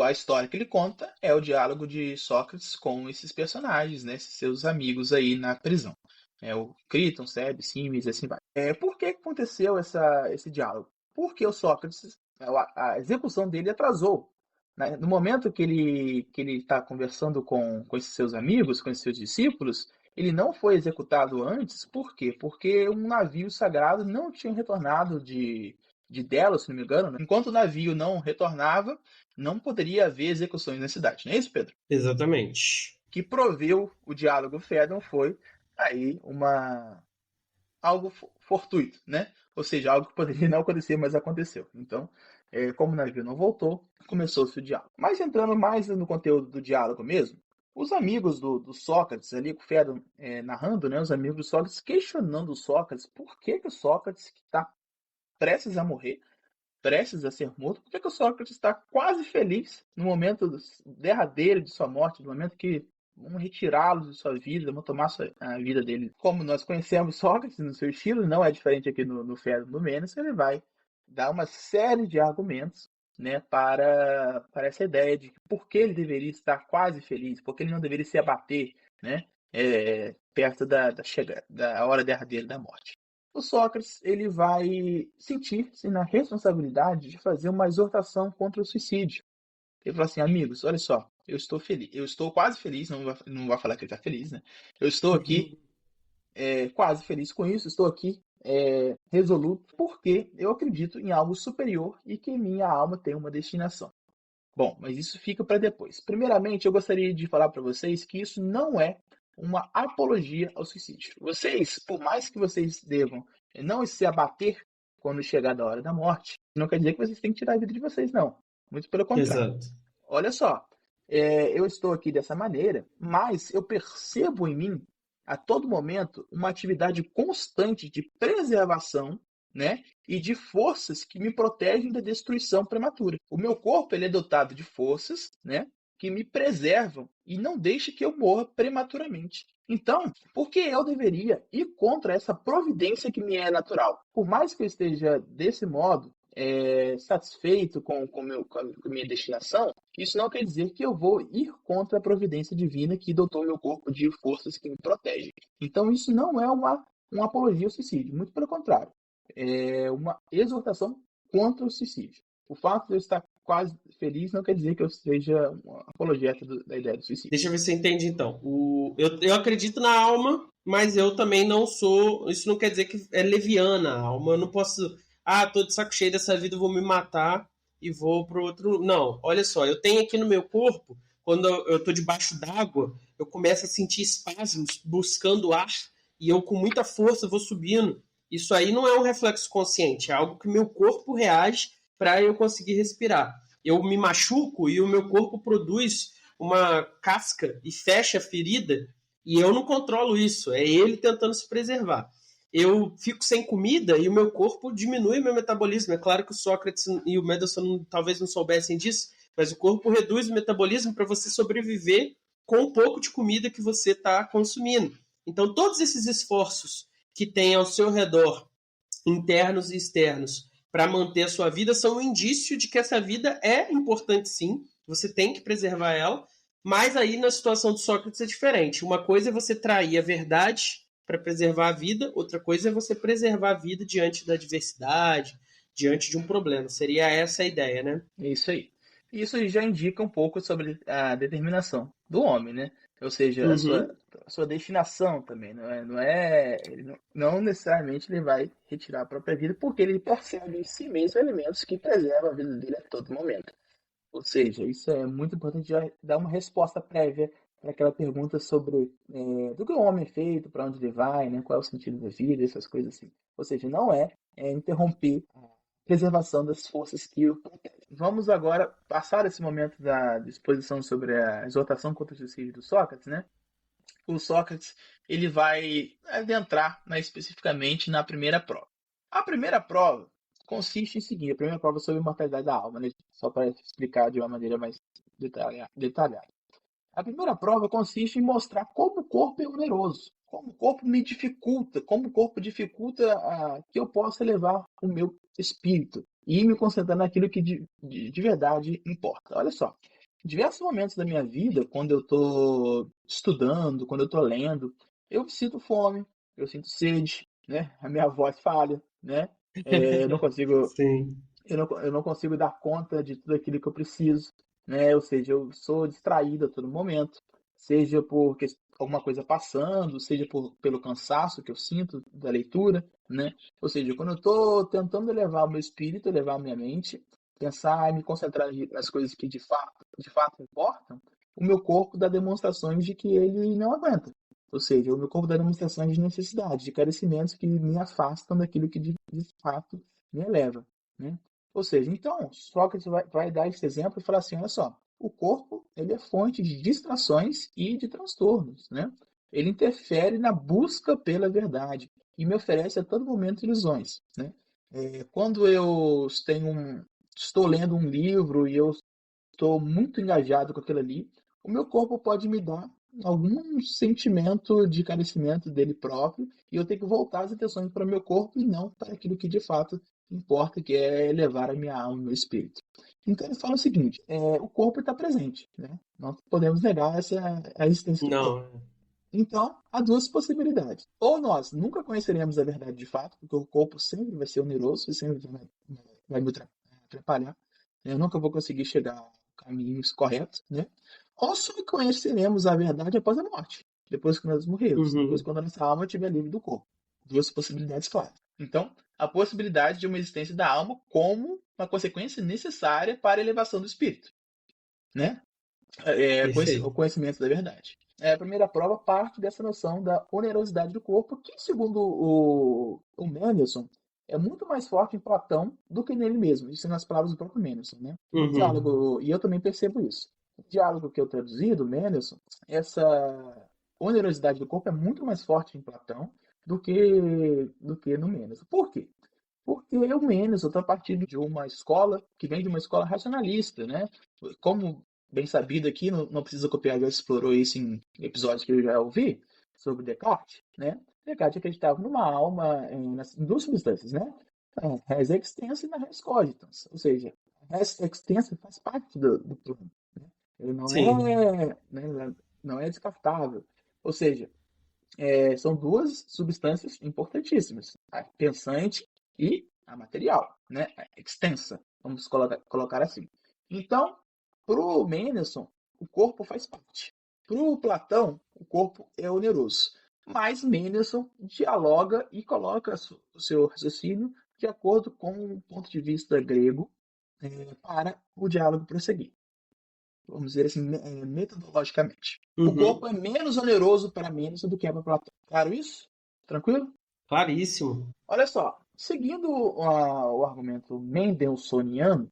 a história que ele conta é o diálogo de Sócrates com esses personagens, né, esses seus amigos aí na prisão. O Críton, Cebes, Cimes, assim vai. Por que aconteceu esse diálogo? Porque o Sócrates a execução dele atrasou. Né? No momento que ele está conversando com esses seus amigos, com esses seus discípulos, ele não foi executado antes, por quê? Porque um navio sagrado não tinha retornado de Delos, se não me engano. Né? Enquanto o navio não retornava, não poderia haver execuções na cidade. Não é isso, Pedro? Exatamente. Que proveu o diálogo Fedon foi aí algo fortuito, né? Ou seja, algo que poderia não acontecer, mas aconteceu. Então, como o navio não voltou, começou-se o diálogo. Mas entrando mais no conteúdo do diálogo mesmo, os amigos do Sócrates, ali com o Fedon narrando, né, os amigos do Sócrates questionando o Sócrates, por que o Sócrates, que está prestes a morrer, prestes a ser morto, por que o Sócrates está quase feliz no momento derradeiro de sua morte, no momento que vão retirá-lo de sua vida, vão tomar a vida dele. Como nós conhecemos Sócrates no seu estilo, não é diferente aqui no Fedon do Mênesis, ele vai dar uma série de argumentos, né, para essa ideia de por que ele deveria estar quase feliz, por que ele não deveria se abater, né, perto da hora derradeira da morte. O Sócrates ele vai sentir-se na responsabilidade de fazer uma exortação contra o suicídio. Ele fala assim, amigos, olha só, eu estou feliz, eu estou quase feliz, não vai falar que ele está feliz, né? Eu estou aqui quase feliz com isso, estou aqui resoluto, porque eu acredito em algo superior e que minha alma tem uma destinação. Bom, mas isso fica para depois. Primeiramente, eu gostaria de falar para vocês que isso não é uma apologia ao suicídio. Vocês, por mais que vocês devam não se abater quando chegar da hora da morte, não quer dizer que vocês têm que tirar a vida de vocês, não. Muito pelo contrário. Exato. Olha só, eu estou aqui dessa maneira, mas eu percebo em mim, a todo momento, uma atividade constante de preservação, né, e de forças que me protegem da destruição prematura. O meu corpo ele é dotado de forças, né, que me preservam e não deixam que eu morra prematuramente. Então, por que eu deveria ir contra essa providência que me é natural? Por mais que eu esteja desse modo, satisfeito com a minha destinação, isso não quer dizer que eu vou ir contra a providência divina que dotou meu corpo de forças que me protegem. Então, isso não é uma apologia ao suicídio, muito pelo contrário. É uma exortação contra o suicídio. O fato de eu estar quase feliz não quer dizer que eu seja um apologeta da ideia do suicídio. Deixa eu ver se eu entendi então. Eu acredito na alma, mas eu também não sou. Isso não quer dizer que é leviana a alma. Eu não posso. Ah, tô de saco cheio dessa vida, eu vou me matar e vou pro outro. Não, olha só, eu tenho aqui no meu corpo, quando eu tô debaixo d'água, eu começo a sentir espasmos buscando ar e eu com muita força vou subindo. Isso aí não é um reflexo consciente, é algo que meu corpo reage para eu conseguir respirar. Eu me machuco e o meu corpo produz uma casca e fecha a ferida e eu não controlo isso, é ele tentando se preservar. Eu fico sem comida e o meu corpo diminui meu metabolismo. É claro que o Sócrates e o Mendelssohn talvez não soubessem disso, mas o corpo reduz o metabolismo para você sobreviver com um pouco de comida que você está consumindo. Então, todos esses esforços que tem ao seu redor, internos e externos, para manter a sua vida, são um indício de que essa vida é importante sim, você tem que preservar ela, mas aí na situação do Sócrates é diferente. Uma coisa é você trair a verdade para preservar a vida, outra coisa é você preservar a vida diante da adversidade, diante de um problema. Seria essa a ideia, né? É isso aí. Isso já indica um pouco sobre a determinação do homem, né? Ou seja, Uhum. a sua destinação também. Não necessariamente ele vai retirar a própria vida, porque ele percebe em si mesmo elementos que preservam a vida dele a todo momento. Ou seja, isso é muito importante já dar uma resposta prévia para aquela pergunta sobre do que o homem é feito, para onde ele vai, né? Qual é o sentido da vida, essas coisas assim. Ou seja, não interromper a preservação das forças que o protegem. Vamos agora passar esse momento da disposição sobre a exortação contra o suicídio do Sócrates, né? O Sócrates ele vai adentrar especificamente na primeira prova. A primeira prova consiste em seguir a primeira prova sobre a mortalidade da alma, né? Só para explicar de uma maneira mais detalhada. A primeira prova consiste em mostrar como o corpo é oneroso, como o corpo me dificulta, como o corpo dificulta que eu possa levar o meu espírito e me concentrar naquilo que de verdade importa. Olha só, em diversos momentos da minha vida, quando eu estou estudando, quando eu estou lendo, eu sinto fome, eu sinto sede, né? A minha voz falha, né? Eu não consigo Sim. eu não consigo dar conta de tudo aquilo que eu preciso, né? Ou seja, eu sou distraído a todo momento, seja por alguma coisa passando, seja pelo cansaço que eu sinto da leitura, né? Ou seja, quando eu estou tentando elevar o meu espírito, elevar a minha mente, pensar e me concentrar nas coisas que de fato importam, o meu corpo dá demonstrações de que ele não aguenta. Ou seja, o meu corpo dá demonstrações de necessidade, de carecimentos que me afastam daquilo que de fato me eleva, né? Ou seja, então, Sócrates vai dar esse exemplo e falar assim, olha só, o corpo ele é fonte de distrações e de transtornos, né? Ele interfere na busca pela verdade e me oferece a todo momento ilusões, né? Quando eu estou lendo um livro e eu estou muito engajado com aquilo ali, o meu corpo pode me dar algum sentimento de carecimento dele próprio e eu tenho que voltar as atenções para o meu corpo e não para aquilo que de fato importa, que é elevar a minha alma, o meu espírito. Então ele fala o seguinte: o corpo está presente, né? Não podemos negar a existência do corpo. Não. Então, há duas possibilidades. Ou nós nunca conheceremos a verdade de fato, porque o corpo sempre vai ser oneroso e sempre vai me atrapalhar. Eu nunca vou conseguir chegar a caminhos corretos, né? Ou só conheceremos a verdade após a morte, depois que nós morrermos, depois Uhum. quando a nossa alma estiver livre do corpo. Duas possibilidades claras. Então, a possibilidade de uma existência da alma como uma consequência necessária para a elevação do espírito, né? O Perfeito. conhecimento da verdade. A primeira prova parte dessa noção da onerosidade do corpo, que, segundo o Mendelssohn, é muito mais forte em Platão do que nele mesmo. Isso nas palavras do próprio Mendelssohn, né? No Uhum. diálogo, e eu também percebo isso. No diálogo que eu traduzi do Mendelssohn, essa onerosidade do corpo é muito mais forte em Platão do que no Mendelssohn. Por quê? Porque o Mendelssohn está partindo de uma escola que vem de uma escola racionalista, né? Como bem sabido aqui, não precisa copiar, já explorou isso em episódios que eu já ouvi sobre Descartes, né? Descartes acreditava numa alma em duas substâncias, né? Res extensa e na res cogitans, ou seja, a res extensa faz parte do plano, né? Ele Sim. não é descartável, ou seja, são duas substâncias importantíssimas, a pensante e a material, né? A extensa, vamos colocar assim. Então, para o Mendelssohn, o corpo faz parte. Para o Platão, o corpo é oneroso. Mas Mendelssohn dialoga e coloca o seu raciocínio de acordo com o ponto de vista grego para o diálogo prosseguir. Vamos dizer assim, metodologicamente. O corpo Uhum. é menos oneroso para Mendelssohn do que é para Platão. Claro isso? Tranquilo? Claríssimo. Olha só, seguindo o argumento mendelssohniano,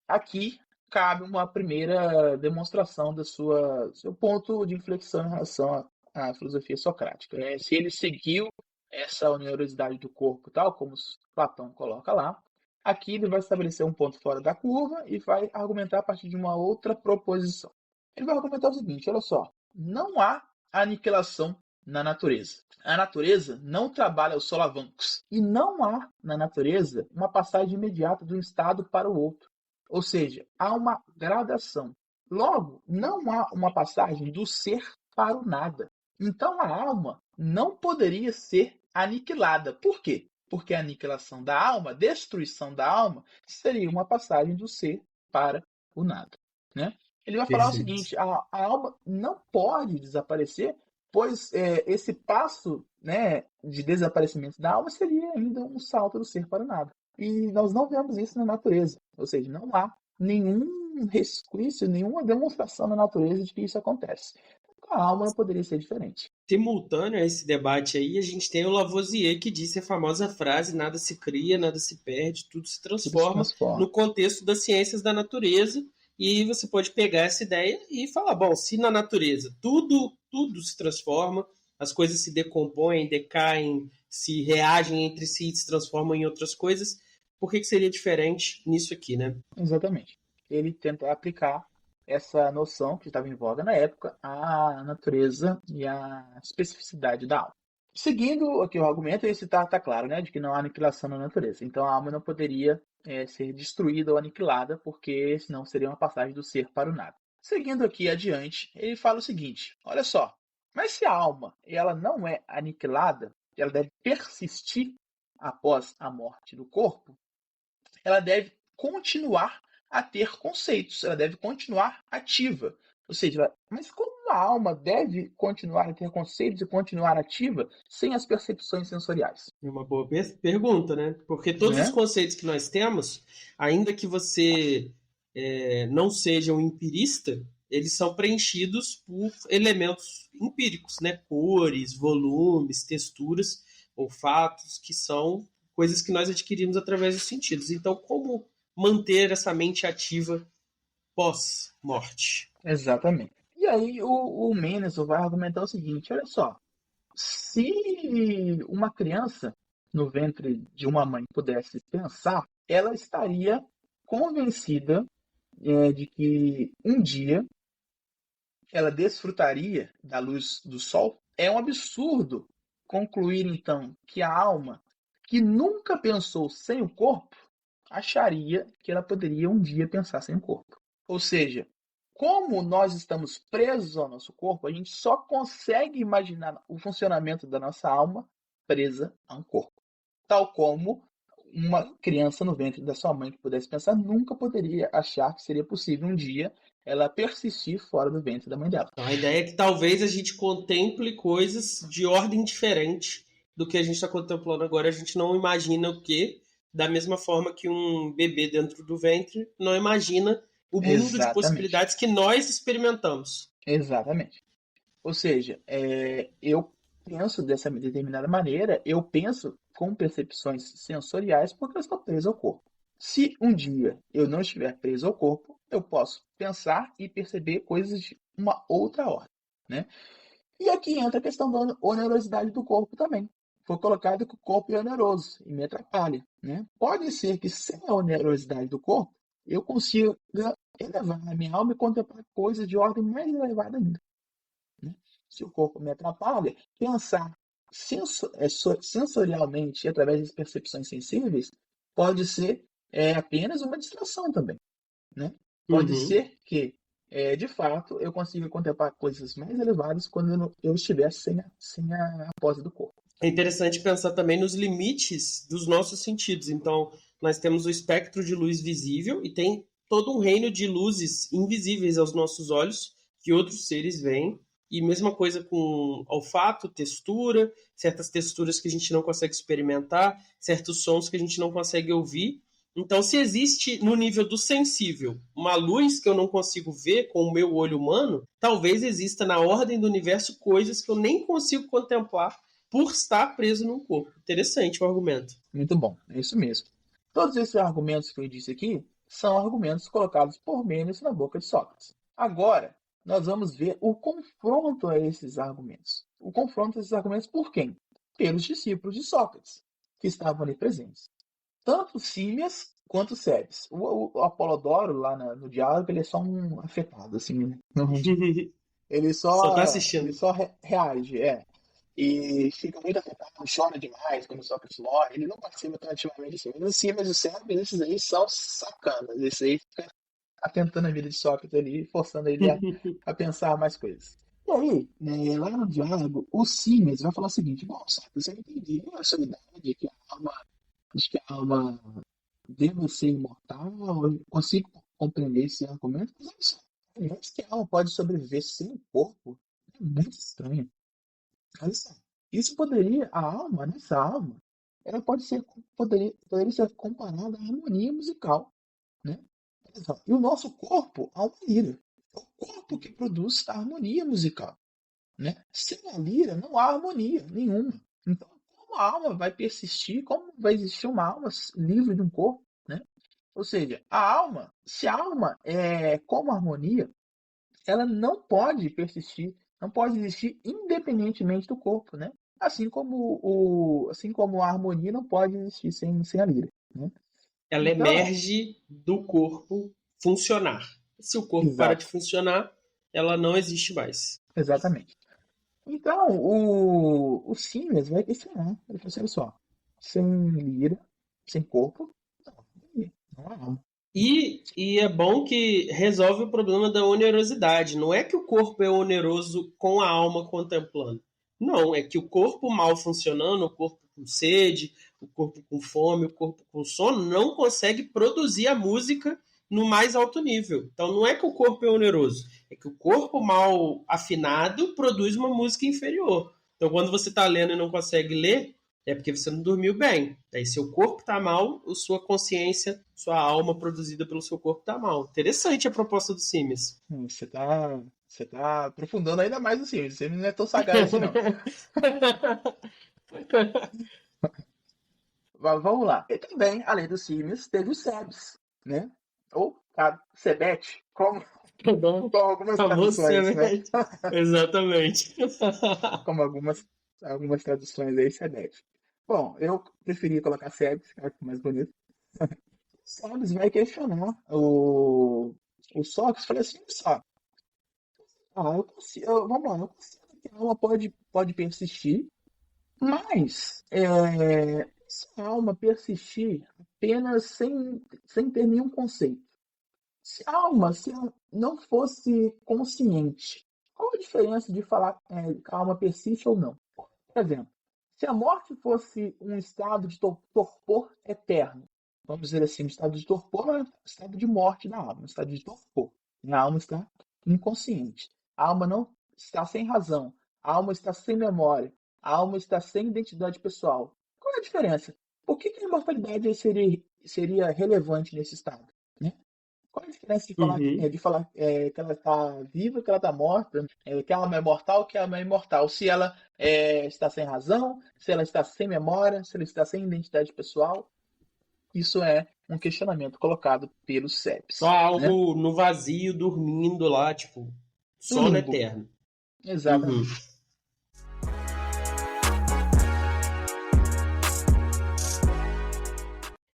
aqui cabe uma primeira demonstração do seu ponto de inflexão em relação à filosofia socrática, né? Se ele seguiu essa onerosidade do corpo, tal como Platão coloca lá, aqui ele vai estabelecer um ponto fora da curva e vai argumentar a partir de uma outra proposição. Ele vai argumentar o seguinte: olha só, não há aniquilação na natureza. A natureza não trabalha aos solavancos. E não há na natureza uma passagem imediata de um estado para o outro. Ou seja, há uma gradação. Logo, não há uma passagem do ser para o nada. Então a alma não poderia ser aniquilada. Por quê? Porque a aniquilação da alma, a destruição da alma, seria uma passagem do ser para o nada, né? Ele vai falar o Perfeito. seguinte: a alma não pode desaparecer, pois esse passo, né, de desaparecimento da alma seria ainda um salto do ser para o nada. E nós não vemos isso na natureza, ou seja, não há nenhum resquício, nenhuma demonstração na natureza de que isso acontece. Com a alma não poderia ser diferente. Simultâneo a esse debate aí, a gente tem o Lavoisier que disse a famosa frase: nada se cria, nada se perde, tudo se Tudo se transforma transforma. no contexto das ciências da natureza. E você pode pegar essa ideia e falar: bom, se na natureza tudo se transforma, as coisas se decompõem, decaem, se reagem entre si e se transformam em outras coisas, por que seria diferente nisso aqui, né? Exatamente. Ele tenta aplicar essa noção que estava em voga na época à natureza e à especificidade da alma. Seguindo aqui o argumento, esse está claro, né, de que não há aniquilação na natureza. Então a alma não poderia ser destruída ou aniquilada, porque senão seria uma passagem do ser para o nada. Seguindo aqui adiante, ele fala o seguinte: olha só, mas se a alma ela não é aniquilada, ela deve persistir após a morte do corpo, ela deve continuar a ter conceitos, ela deve continuar ativa. Ou seja, mas como a alma deve continuar a ter conceitos e continuar ativa sem as percepções sensoriais? É uma boa pergunta, né? Porque todos os Né? conceitos que nós temos, ainda que você não seja um empirista, eles são preenchidos por elementos empíricos, né? Cores, volumes, texturas, olfatos, que são coisas que nós adquirimos através dos sentidos. Então, como manter essa mente ativa pós-morte? Exatamente. E aí o Menezes vai argumentar o seguinte, olha só, se uma criança no ventre de uma mãe pudesse pensar, ela estaria convencida de que um dia ela desfrutaria da luz do sol. É um absurdo concluir, então, que a alma, que nunca pensou sem o corpo, acharia que ela poderia um dia pensar sem o corpo. Ou seja, como nós estamos presos ao nosso corpo, a gente só consegue imaginar o funcionamento da nossa alma presa a um corpo. Tal como uma criança no ventre da sua mãe que pudesse pensar nunca poderia achar que seria possível um dia ela persistir fora do ventre da mãe dela. Então, a ideia é que talvez a gente contemple coisas de ordem diferente do que a gente está contemplando agora. A gente não imagina o quê? Da mesma forma que um bebê dentro do ventre não imagina o mundo de Exatamente. possibilidades que nós experimentamos. Exatamente. Ou seja, eu penso dessa determinada maneira, eu penso com percepções sensoriais porque eu estou preso ao corpo. Se um dia eu não estiver preso ao corpo, eu posso pensar e perceber coisas de uma outra ordem, né? E aqui entra a questão da onerosidade do corpo também. Foi colocado que o corpo é oneroso e me atrapalha, né? Pode ser que sem a onerosidade do corpo, eu consiga elevar a minha alma e contemplar coisas de ordem mais elevada ainda. Né? Se o corpo me atrapalha, pensar sensorialmente através das percepções sensíveis pode ser apenas uma distração também. Né? Pode Uhum. ser que, de fato, eu consiga contemplar coisas mais elevadas quando eu estiver sem a posse do corpo. É interessante pensar também nos limites dos nossos sentidos. Então, nós temos o espectro de luz visível e tem todo um reino de luzes invisíveis aos nossos olhos que outros seres veem. E mesma coisa com olfato, textura, certas texturas que a gente não consegue experimentar, certos sons que a gente não consegue ouvir. Então, se existe no nível do sensível uma luz que eu não consigo ver com o meu olho humano, talvez exista na ordem do universo coisas que eu nem consigo contemplar por estar preso num corpo. Interessante o argumento. Muito bom, é isso mesmo. Todos esses argumentos que eu disse aqui são argumentos colocados por Mênius na boca de Sócrates. Agora, nós vamos ver o confronto a esses argumentos. O confronto a esses argumentos por quem? Pelos discípulos de Sócrates, que estavam ali presentes. Tanto Símias quanto Cebes. O Apolodoro, lá no diálogo, ele é só um afetado, assim, né? Ele Só tá só, ele assistindo. só reage, e fica muito afetado, chora demais quando o Sócrates morre. Ele não participa tão ativamente assim. Mas o Símias e o Cebes, esses aí são sacanas. Esses aí ficam atentando a vida de Sócrates ali, forçando ele a pensar mais coisas. E aí, né, lá no diálogo, o Símias vai falar o seguinte: bom, Sócrates, eu entendi a sua idade, que a alma deva ser imortal, eu consigo compreender esse argumento, mas olha só, mas que a alma pode sobreviver sem o corpo é muito estranho. Olha só, isso poderia, a alma, nossa alma, ela poderia ser comparada à harmonia musical, né? Olha só, e o nosso corpo, a uma lira. É o corpo que produz a harmonia musical, né? Sem a lira não há harmonia nenhuma. Então, como a alma vai persistir? Como vai existir uma alma livre de um corpo, né? Ou seja, a alma, se a alma é como a harmonia, ela não pode persistir, não pode existir independentemente do corpo, né? Assim como a harmonia não pode existir sem a lira, né? Ela Então, emerge do corpo funcionar. Se o corpo para de exato, funcionar, ela não existe mais. exatamente. Então, o Siemens vai questionar. Ele falou assim, olha só, sem lira, sem corpo, não há alma. E é bom que resolve o problema da onerosidade. Não é que o corpo é oneroso com a alma contemplando. Não, é que o corpo mal funcionando, o corpo com sede, o corpo com fome, o corpo com sono, não consegue produzir a música no mais alto nível. Então não é que o corpo é oneroso, é que o corpo mal afinado produz uma música inferior. Então quando você está lendo e não consegue ler, é porque você não dormiu bem. Aí seu corpo está mal, a sua consciência, sua alma produzida pelo seu corpo está mal. Interessante a proposta do Simes. Você tá aprofundando ainda mais assim. Você não é tão sagaz assim, não. Mas vamos lá. E também, além dos Sims, teve o Sebes, né? Ou a Sebete, com algumas traduções, né? Exatamente. Como algumas traduções aí, Sebete. Bom, eu preferi colocar Sebes, que acho mais bonito. Sebes vai questionar o Sócrates. Falei assim, só. Eu consigo, vamos lá, eu consigo que a alma pode persistir, mas se a alma persistir apenas sem ter nenhum conceito, se ela não fosse consciente, qual a diferença de falar que a alma persiste ou não? Por exemplo, se a morte fosse um estado de torpor eterno, vamos dizer assim, um estado de torpor não é um estado de morte da alma, um estado de torpor. A alma está inconsciente. A alma não está sem razão. A alma está sem memória. A alma está sem identidade pessoal. Qual é a diferença? Por que a imortalidade seria relevante nesse estado? Né? Qual é a diferença de falar, Uhum. que ela está viva, que ela está morta, que a alma é mortal, que a alma é imortal? Se ela está sem razão, se ela está sem memória, se ela está sem identidade pessoal? Isso é um questionamento colocado pelo Só Sebes, né? algo no vazio, dormindo lá, tipo, No sono limbo. eterno. Uhum. Exatamente.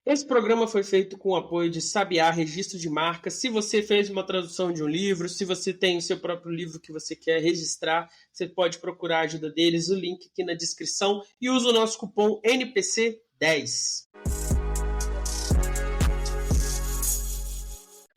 Esse programa foi feito com o apoio de Sabiá Registro de Marcas. Se você fez uma tradução de um livro, se você tem o seu próprio livro que você quer registrar, você pode procurar a ajuda deles, o link aqui na descrição, e usa o nosso cupom NPC10.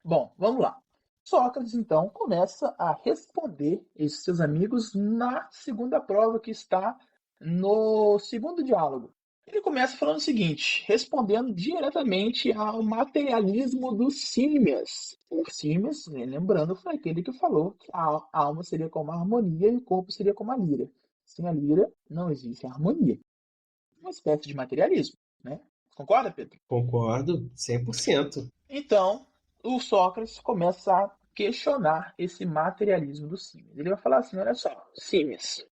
Bom, vamos lá. Sócrates, então, começa a responder esses seus amigos na segunda prova, que está no segundo diálogo. Ele começa falando o seguinte, respondendo diretamente ao materialismo do Símias. O Símias, lembrando, foi aquele que falou que a alma seria como a harmonia e o corpo seria como a lira. Sem a lira, não existe harmonia. Uma espécie de materialismo, né? Concorda, Pedro? Concordo, 100%. Então, o Sócrates começa a questionar esse materialismo do Símias. Ele vai falar assim, olha só, Símias,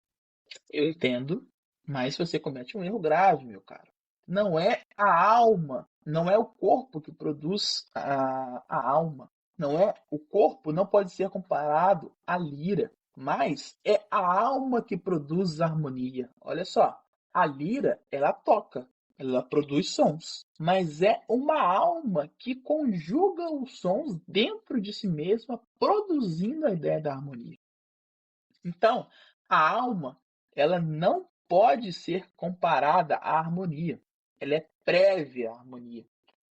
eu entendo, mas você comete um erro grave, meu caro. Não é a alma, não é o corpo que produz a alma. Não é o corpo não pode ser comparado à lira, mas é a alma que produz a harmonia. Olha só, a lira, ela toca, ela produz sons, mas é uma alma que conjuga os sons dentro de si mesma, produzindo a ideia da harmonia. Então, a alma, ela não pode ser comparada à harmonia. Ela é prévia à harmonia.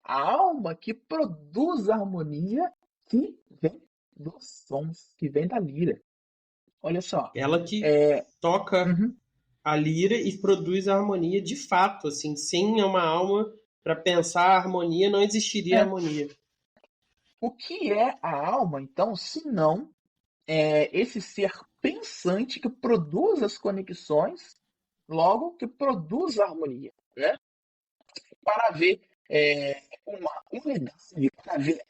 A alma que produz a harmonia que vem dos sons, que vem da lira. Olha só. Ela que É, toca uhum, a lira e produz a harmonia de fato, assim, sem uma alma para pensar a harmonia, não existiria é. harmonia. O que é a alma, então, se não esse ser pensante que produz as conexões, logo que produz a harmonia, né? Para haver uma unidade, para haver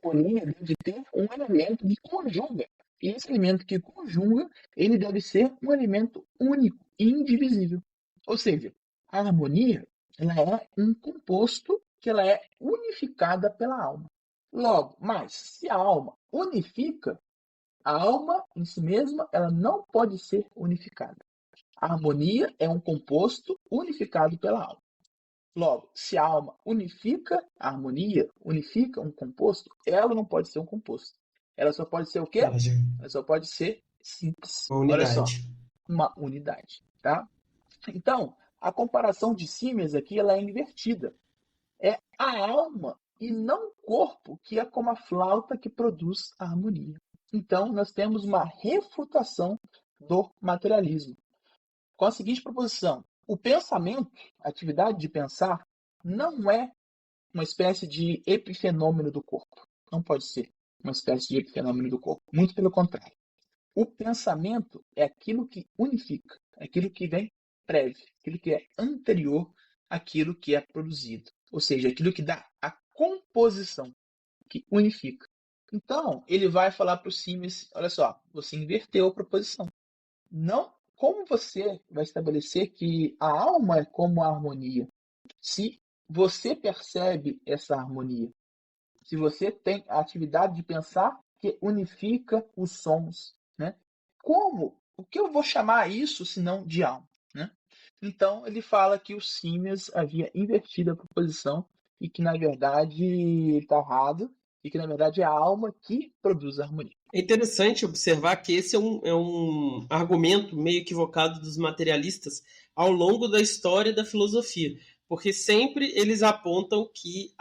harmonia, deve ter um elemento que conjuga. E esse elemento que conjuga, ele deve ser um elemento único, indivisível. Ou seja, a harmonia, ela é um composto que ela é unificada pela alma. Logo, mas se a alma unifica, a alma em si mesma, ela não pode ser unificada. A harmonia é um composto unificado pela alma. Logo, se a alma unifica a harmonia, unifica um composto, ela não pode ser um composto. Ela só pode ser o quê? Ela já é Ela só pode ser simples. uma Olha só, unidade. uma unidade, tá? Então, a comparação de Siemens aqui ela é invertida. É a alma e não o corpo que é como a flauta que produz a harmonia. Então, nós temos uma refutação do materialismo com a seguinte proposição: O pensamento, a atividade de pensar, não é uma espécie de epifenômeno do corpo. Não pode ser uma espécie de epifenômeno do corpo. Muito pelo contrário. O pensamento é aquilo que unifica, é aquilo que vem prévio, aquilo que é anterior àquilo que é produzido. Ou seja, aquilo que dá a composição, que unifica. Então, ele vai falar para o Siemens, olha só, você inverteu a proposição. Não, como você vai estabelecer que a alma é como a harmonia? Se você percebe essa harmonia, se você tem a atividade de pensar que unifica os sons, né? Como? O que eu vou chamar isso senão de alma, né? Então ele fala que o Siemens havia invertido a proposição e que na verdade ele está errado e que na verdade é a alma que produz a harmonia. É interessante observar que esse é um argumento meio equivocado dos materialistas ao longo da história da filosofia, porque sempre eles apontam que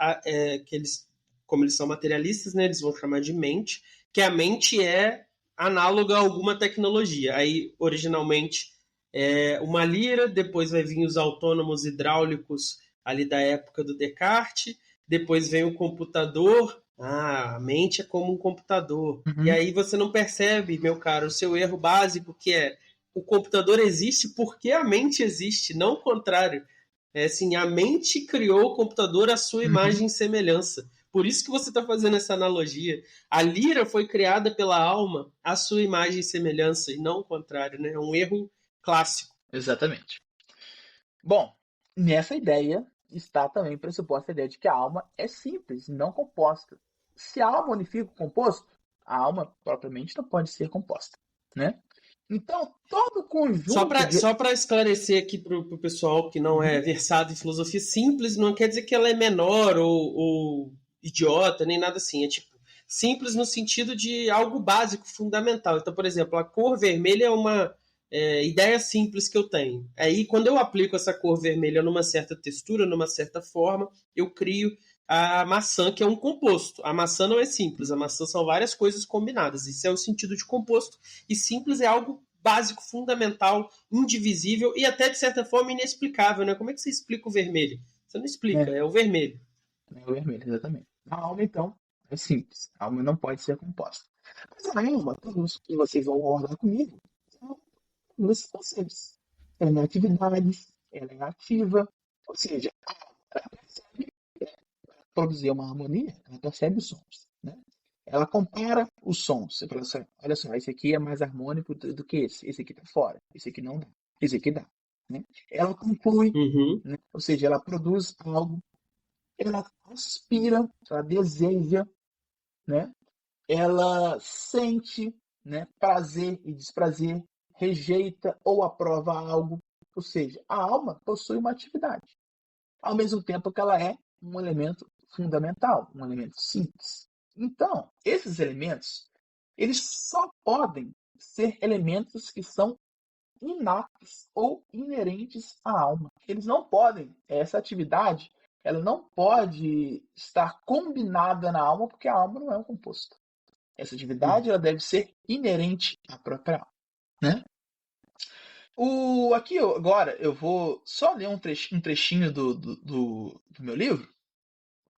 eles, como eles são materialistas, né, eles vão chamar de mente, que a mente é análoga a alguma tecnologia. Aí, originalmente, é uma lira, depois vai vir os autônomos hidráulicos ali da época do Descartes, depois vem o computador. A mente é como um computador. E aí você não percebe, meu caro, o seu erro básico, que é o computador existe porque a mente existe, não o contrário. É assim, a mente criou o computador à sua imagem e semelhança. Por isso que você está fazendo essa analogia. A lira foi criada pela alma à sua imagem e semelhança, e não o contrário, né? É um erro clássico. Exatamente. Bom, nessa ideia está também pressuposta a ideia de que a alma é simples, não composta. Se a alma unifica o composto, a alma propriamente não pode ser composta, né? Então, todo o conjunto Só para esclarecer aqui para o pessoal que não é versado em filosofia, simples não quer dizer que ela é menor ou idiota, nem nada assim. É tipo simples no sentido de algo básico, fundamental. Então, por exemplo, a cor vermelha é uma ideia simples que eu tenho. Aí, quando eu aplico essa cor vermelha numa certa textura, numa certa forma, eu crio a maçã, que é um composto. A maçã não é simples, a maçã são várias coisas combinadas. Isso é o sentido de composto. E simples é algo básico, fundamental, indivisível e até, de certa forma, inexplicável, né? Como é que você explica o vermelho? Você não explica, é o vermelho. É o vermelho, exatamente. A alma, então, é simples. A alma não pode ser composta. Mas a alma, todos que vocês vão concordar comigo, nesses conceitos. Ela é atividade, ela é ativa, ou seja, ela percebe produzir uma harmonia, ela percebe os sons, né? Ela compara os sons. Você fala assim, olha só, esse aqui é mais harmônico do que esse aqui tá fora, esse aqui não dá, esse aqui dá, né? Ela conclui, né? Ou seja, ela produz algo, ela aspira, ela deseja, né? Ela sente, né, prazer e desprazer, rejeita ou aprova algo, ou seja, a alma possui uma atividade, ao mesmo tempo que ela é um elemento fundamental, um elemento simples. Então, esses elementos, eles só podem ser elementos que são inatos ou inerentes à alma. Eles não podem, essa atividade, ela não pode estar combinada na alma, porque a alma não é um composto. Essa atividade ela deve ser inerente à própria alma, né? Aqui agora eu vou só ler um trechinho do meu livro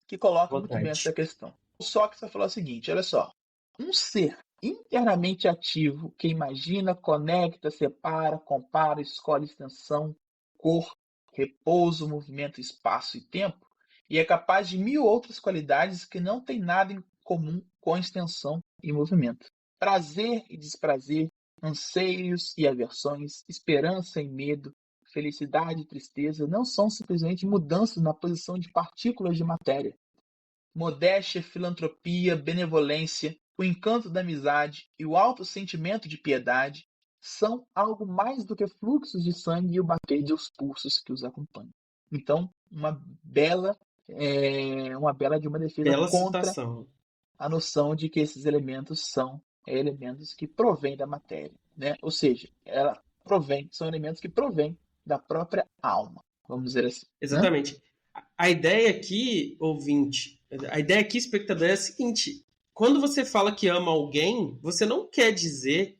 que coloca muito bem essa questão. O Sócrates vai falar o seguinte, olha só. Um ser internamente ativo que imagina, conecta, separa, compara, escolhe extensão, cor, repouso, movimento, espaço e tempo, e é capaz de 1000 outras qualidades que não têm nada em comum com extensão e movimento. Prazer e desprazer, anseios e aversões, esperança e medo, felicidade e tristeza não são simplesmente mudanças na posição de partículas de matéria. Modéstia, filantropia, benevolência, o encanto da amizade e o alto sentimento de piedade são algo mais do que fluxos de sangue e o bater de os pulsos que os acompanham. Então, uma bela de uma defesa Bela contra citação. a noção de que esses elementos são elementos que provêm da matéria, né? Ou seja, são elementos que provêm da própria alma, vamos dizer assim. Exatamente. Né? A ideia aqui, ouvinte, a ideia aqui, espectador, é a seguinte: quando você fala que ama alguém, você não quer dizer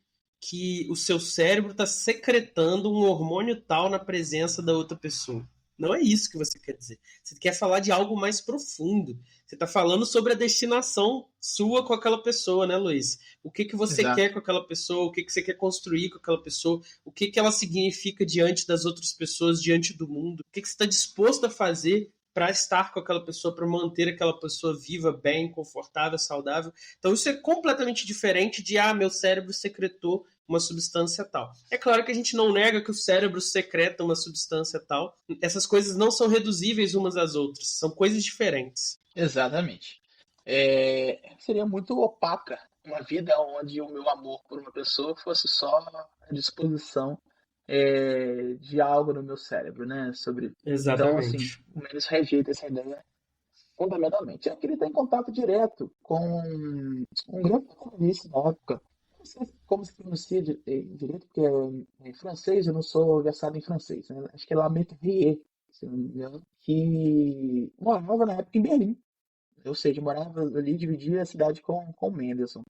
que o seu cérebro está secretando um hormônio tal na presença da outra pessoa. Não é isso que você quer dizer. Você quer falar de algo mais profundo. Você está falando sobre a destinação sua com aquela pessoa, né, Luiz? O que que você Exato. quer com aquela pessoa? O que que você quer construir com aquela pessoa? O que que ela significa diante das outras pessoas, diante do mundo? O que que você está disposto a fazer para estar com aquela pessoa, para manter aquela pessoa viva, bem, confortável, saudável? Então isso é completamente diferente de, meu cérebro secretou uma substância tal. É claro que a gente não nega que o cérebro secreta uma substância tal. Essas coisas não são reduzíveis umas às outras, são coisas diferentes. Exatamente. Seria muito opaca uma vida onde o meu amor por uma pessoa fosse só a disposição de algo no meu cérebro, né? Então, assim, Exatamente. o menos rejeita essa ideia fundamentalmente. Eu queria estar em contato direto com um grande jornalista da época. Não sei como se pronuncia direito, porque é em francês, eu não sou versado em francês, né? Acho que é Lamette-Rier, se não me engano, que morava na época em Berlim. Ou seja, morava ali, dividia a cidade com Mendelssohn.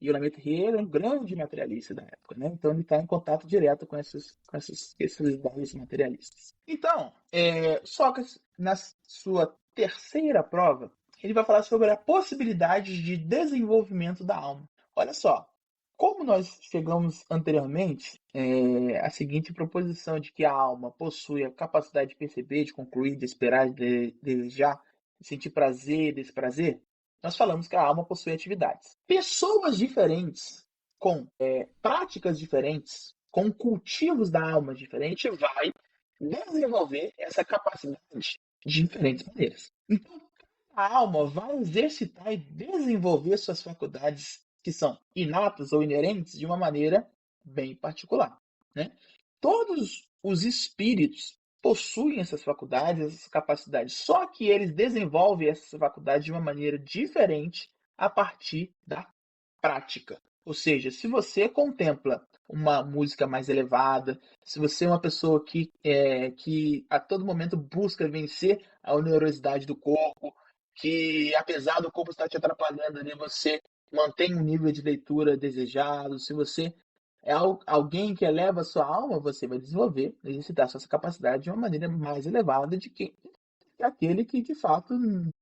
E o Lamette-Rier era um grande materialista da época, né? Então ele está em contato direto com essas ideias materialistas. Então, Sócrates, na sua terceira prova, ele vai falar sobre a possibilidade de desenvolvimento da alma. Olha só, como nós chegamos anteriormente à seguinte proposição de que a alma possui a capacidade de perceber, de concluir, de esperar, de desejar, de sentir prazer e desprazer, nós falamos que a alma possui atividades. Pessoas diferentes, com práticas diferentes, com cultivos da alma diferentes, vai desenvolver essa capacidade de diferentes maneiras. Então, a alma vai exercitar e desenvolver suas faculdades que são inatas ou inerentes de uma maneira bem particular, né? Todos os espíritos possuem essas faculdades, essas capacidades, só que eles desenvolvem essas faculdades de uma maneira diferente a partir da prática. Ou seja, se você contempla uma música mais elevada, se você é uma pessoa que a todo momento busca vencer a onerosidade do corpo, que apesar do corpo estar te atrapalhando ali, você mantém um nível de leitura desejado, se você é alguém que eleva a sua alma, você vai desenvolver, exercitar sua capacidade de uma maneira mais elevada de que aquele que de fato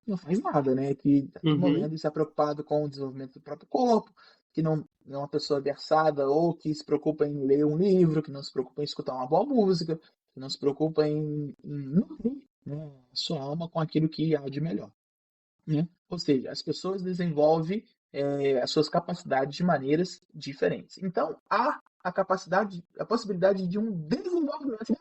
não faz nada, né? Que a todo Uhum. momento está preocupado com o desenvolvimento do próprio corpo, que não é uma pessoa versada ou que se preocupa em ler um livro, que não se preocupa em escutar uma boa música, que não se preocupa em nutrir, né, a sua alma com aquilo que há de melhor, né? Ou seja, as pessoas desenvolvem as suas capacidades de maneiras diferentes. Então, há a possibilidade de um desenvolvimento.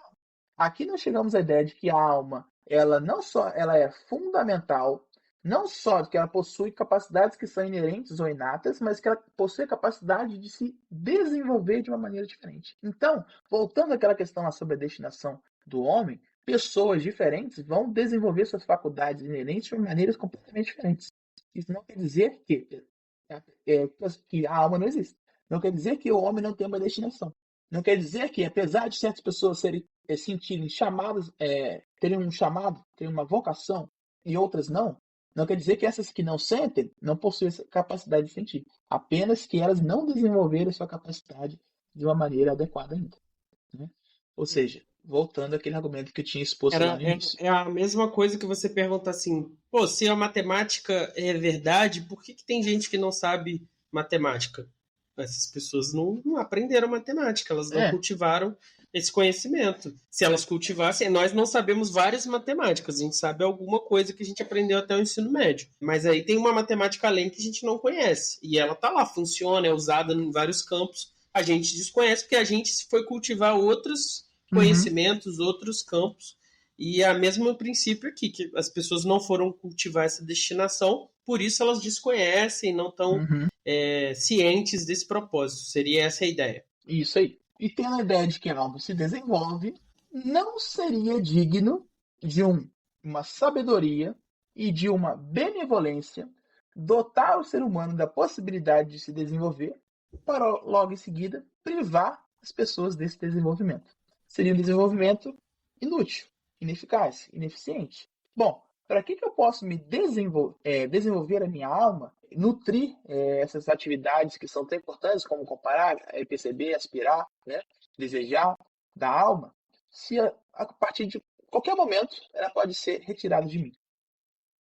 Aqui nós chegamos à ideia de que a alma, ela não só ela é fundamental, não só que ela possui capacidades que são inerentes ou inatas, mas que ela possui a capacidade de se desenvolver de uma maneira diferente. Então, voltando àquela questão lá sobre a destinação do homem, pessoas diferentes vão desenvolver suas faculdades inerentes de maneiras completamente diferentes. Isso não quer dizer que a alma não existe. Não quer dizer que o homem não tem uma destinação. Não quer dizer que, apesar de certas pessoas sentirem chamadas, terem um chamado, terem uma vocação, e outras não, não quer dizer que essas que não sentem não possuem essa capacidade de sentir. Apenas que elas não desenvolveram sua capacidade de uma maneira adequada ainda, né? Ou seja, voltando àquele argumento que eu tinha exposto lá no início. É a mesma coisa que você pergunta assim, pô, se a matemática é verdade, por que tem gente que não sabe matemática? Essas pessoas não aprenderam matemática, elas não É, cultivaram esse conhecimento. Se elas cultivassem, nós não sabemos várias matemáticas, a gente sabe alguma coisa que a gente aprendeu até o ensino médio. Mas aí tem uma matemática além que a gente não conhece. E ela tá lá, funciona, é usada em vários campos. A gente desconhece porque a gente foi cultivar outros uhum, conhecimentos, outros campos. E é o mesmo princípio aqui, que as pessoas não foram cultivar essa destinação, por isso elas desconhecem, não estão uhum, cientes desse propósito. Seria essa a ideia. isso aí. E tendo a ideia de que algo se desenvolve, não seria digno de uma sabedoria e de uma benevolência dotar o ser humano da possibilidade de se desenvolver para logo em seguida privar as pessoas desse desenvolvimento. Seria um desenvolvimento inútil, ineficaz, ineficiente. Bom, para que eu possa desenvolver a minha alma, nutrir essas atividades que são tão importantes, como comparar, perceber, aspirar, né? Desejar da alma, se a partir de qualquer momento ela pode ser retirada de mim.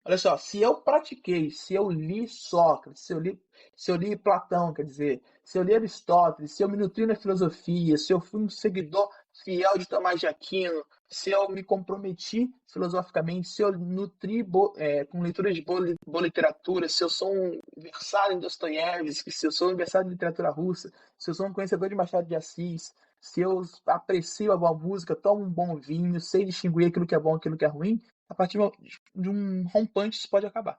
Olha só, se eu pratiquei, se eu li Sócrates, se eu li Platão, quer dizer, se eu li Aristóteles, se eu me nutri na filosofia, se eu fui um seguidor fiel de Tomás de Aquino, se eu me comprometi filosoficamente, se eu nutri com leitura de boa literatura, se eu sou um versado em Dostoiévski, se eu sou um versado em literatura russa, se eu sou um conhecedor de Machado de Assis, se eu aprecio a boa música, tomo um bom vinho, sei distinguir aquilo que é bom e aquilo que é ruim, a partir de um rompante isso pode acabar.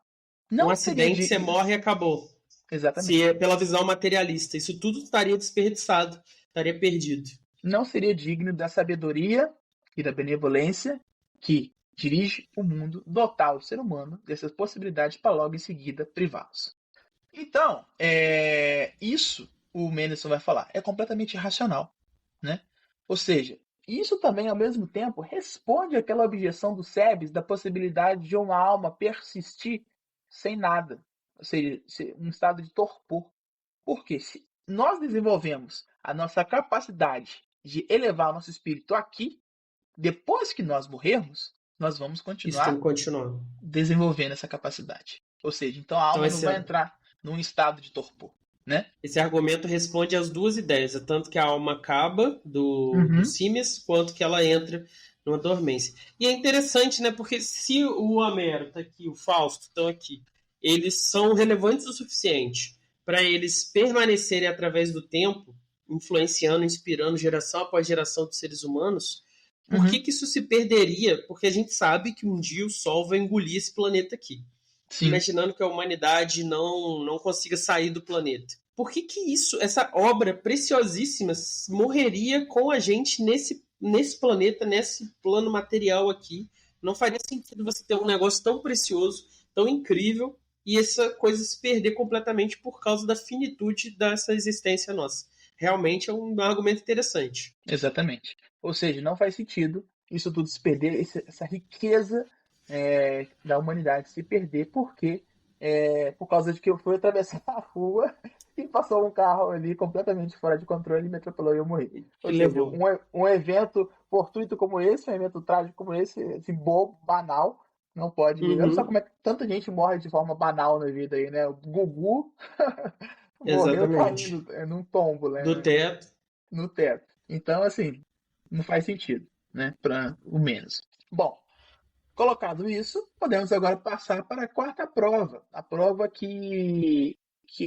Um acidente, você morre e acabou. Exatamente. Se é pela visão materialista, isso tudo estaria desperdiçado, estaria perdido. Não seria digno da sabedoria e da benevolência que dirige o mundo dotar o ser humano dessas possibilidades para logo em seguida privá-los. Então, isso o Mendelssohn vai falar, é completamente irracional, né? Ou seja, isso também, ao mesmo tempo, responde àquela objeção do Sebes da possibilidade de uma alma persistir sem nada, ou seja, um estado de torpor. Porque se nós desenvolvemos a nossa capacidade de elevar o nosso espírito aqui, depois que nós morrermos, nós vamos continuar desenvolvendo essa capacidade. Ou seja, então a alma não vai entrar num estado de torpor. Né? Esse argumento responde às duas ideias, tanto que a alma acaba do Simes, quanto que ela entra numa dormência. E é interessante, né? Porque se o Homero está aqui, o Fausto estão aqui, eles são relevantes o suficiente para eles permanecerem através do tempo, influenciando, inspirando geração após geração de seres humanos. Por que isso se perderia? Porque a gente sabe que um dia o Sol vai engolir esse planeta aqui. Sim. Imaginando que a humanidade não consiga sair do planeta. Por que essa obra preciosíssima, morreria com a gente nesse planeta, nesse plano material aqui? Não faria sentido você ter um negócio tão precioso, tão incrível, e essa coisa se perder completamente por causa da finitude dessa existência nossa. Realmente é um argumento interessante. Exatamente. Ou seja, não faz sentido isso tudo se perder, essa riqueza da humanidade se perder, porque por causa de que eu fui atravessar a rua e passou um carro ali completamente fora de controle e me atropelou e eu morri. Ou seja, um evento fortuito como esse, um evento trágico como esse bobo, banal, não pode. Olha só como é que tanta gente morre de forma banal na vida aí, né? O Gugu morreu caindo num tombo, né? Do teto. No teto. Então, assim, não faz sentido, né? Para o menos. Bom, colocado isso, podemos agora passar para a quarta prova. A prova que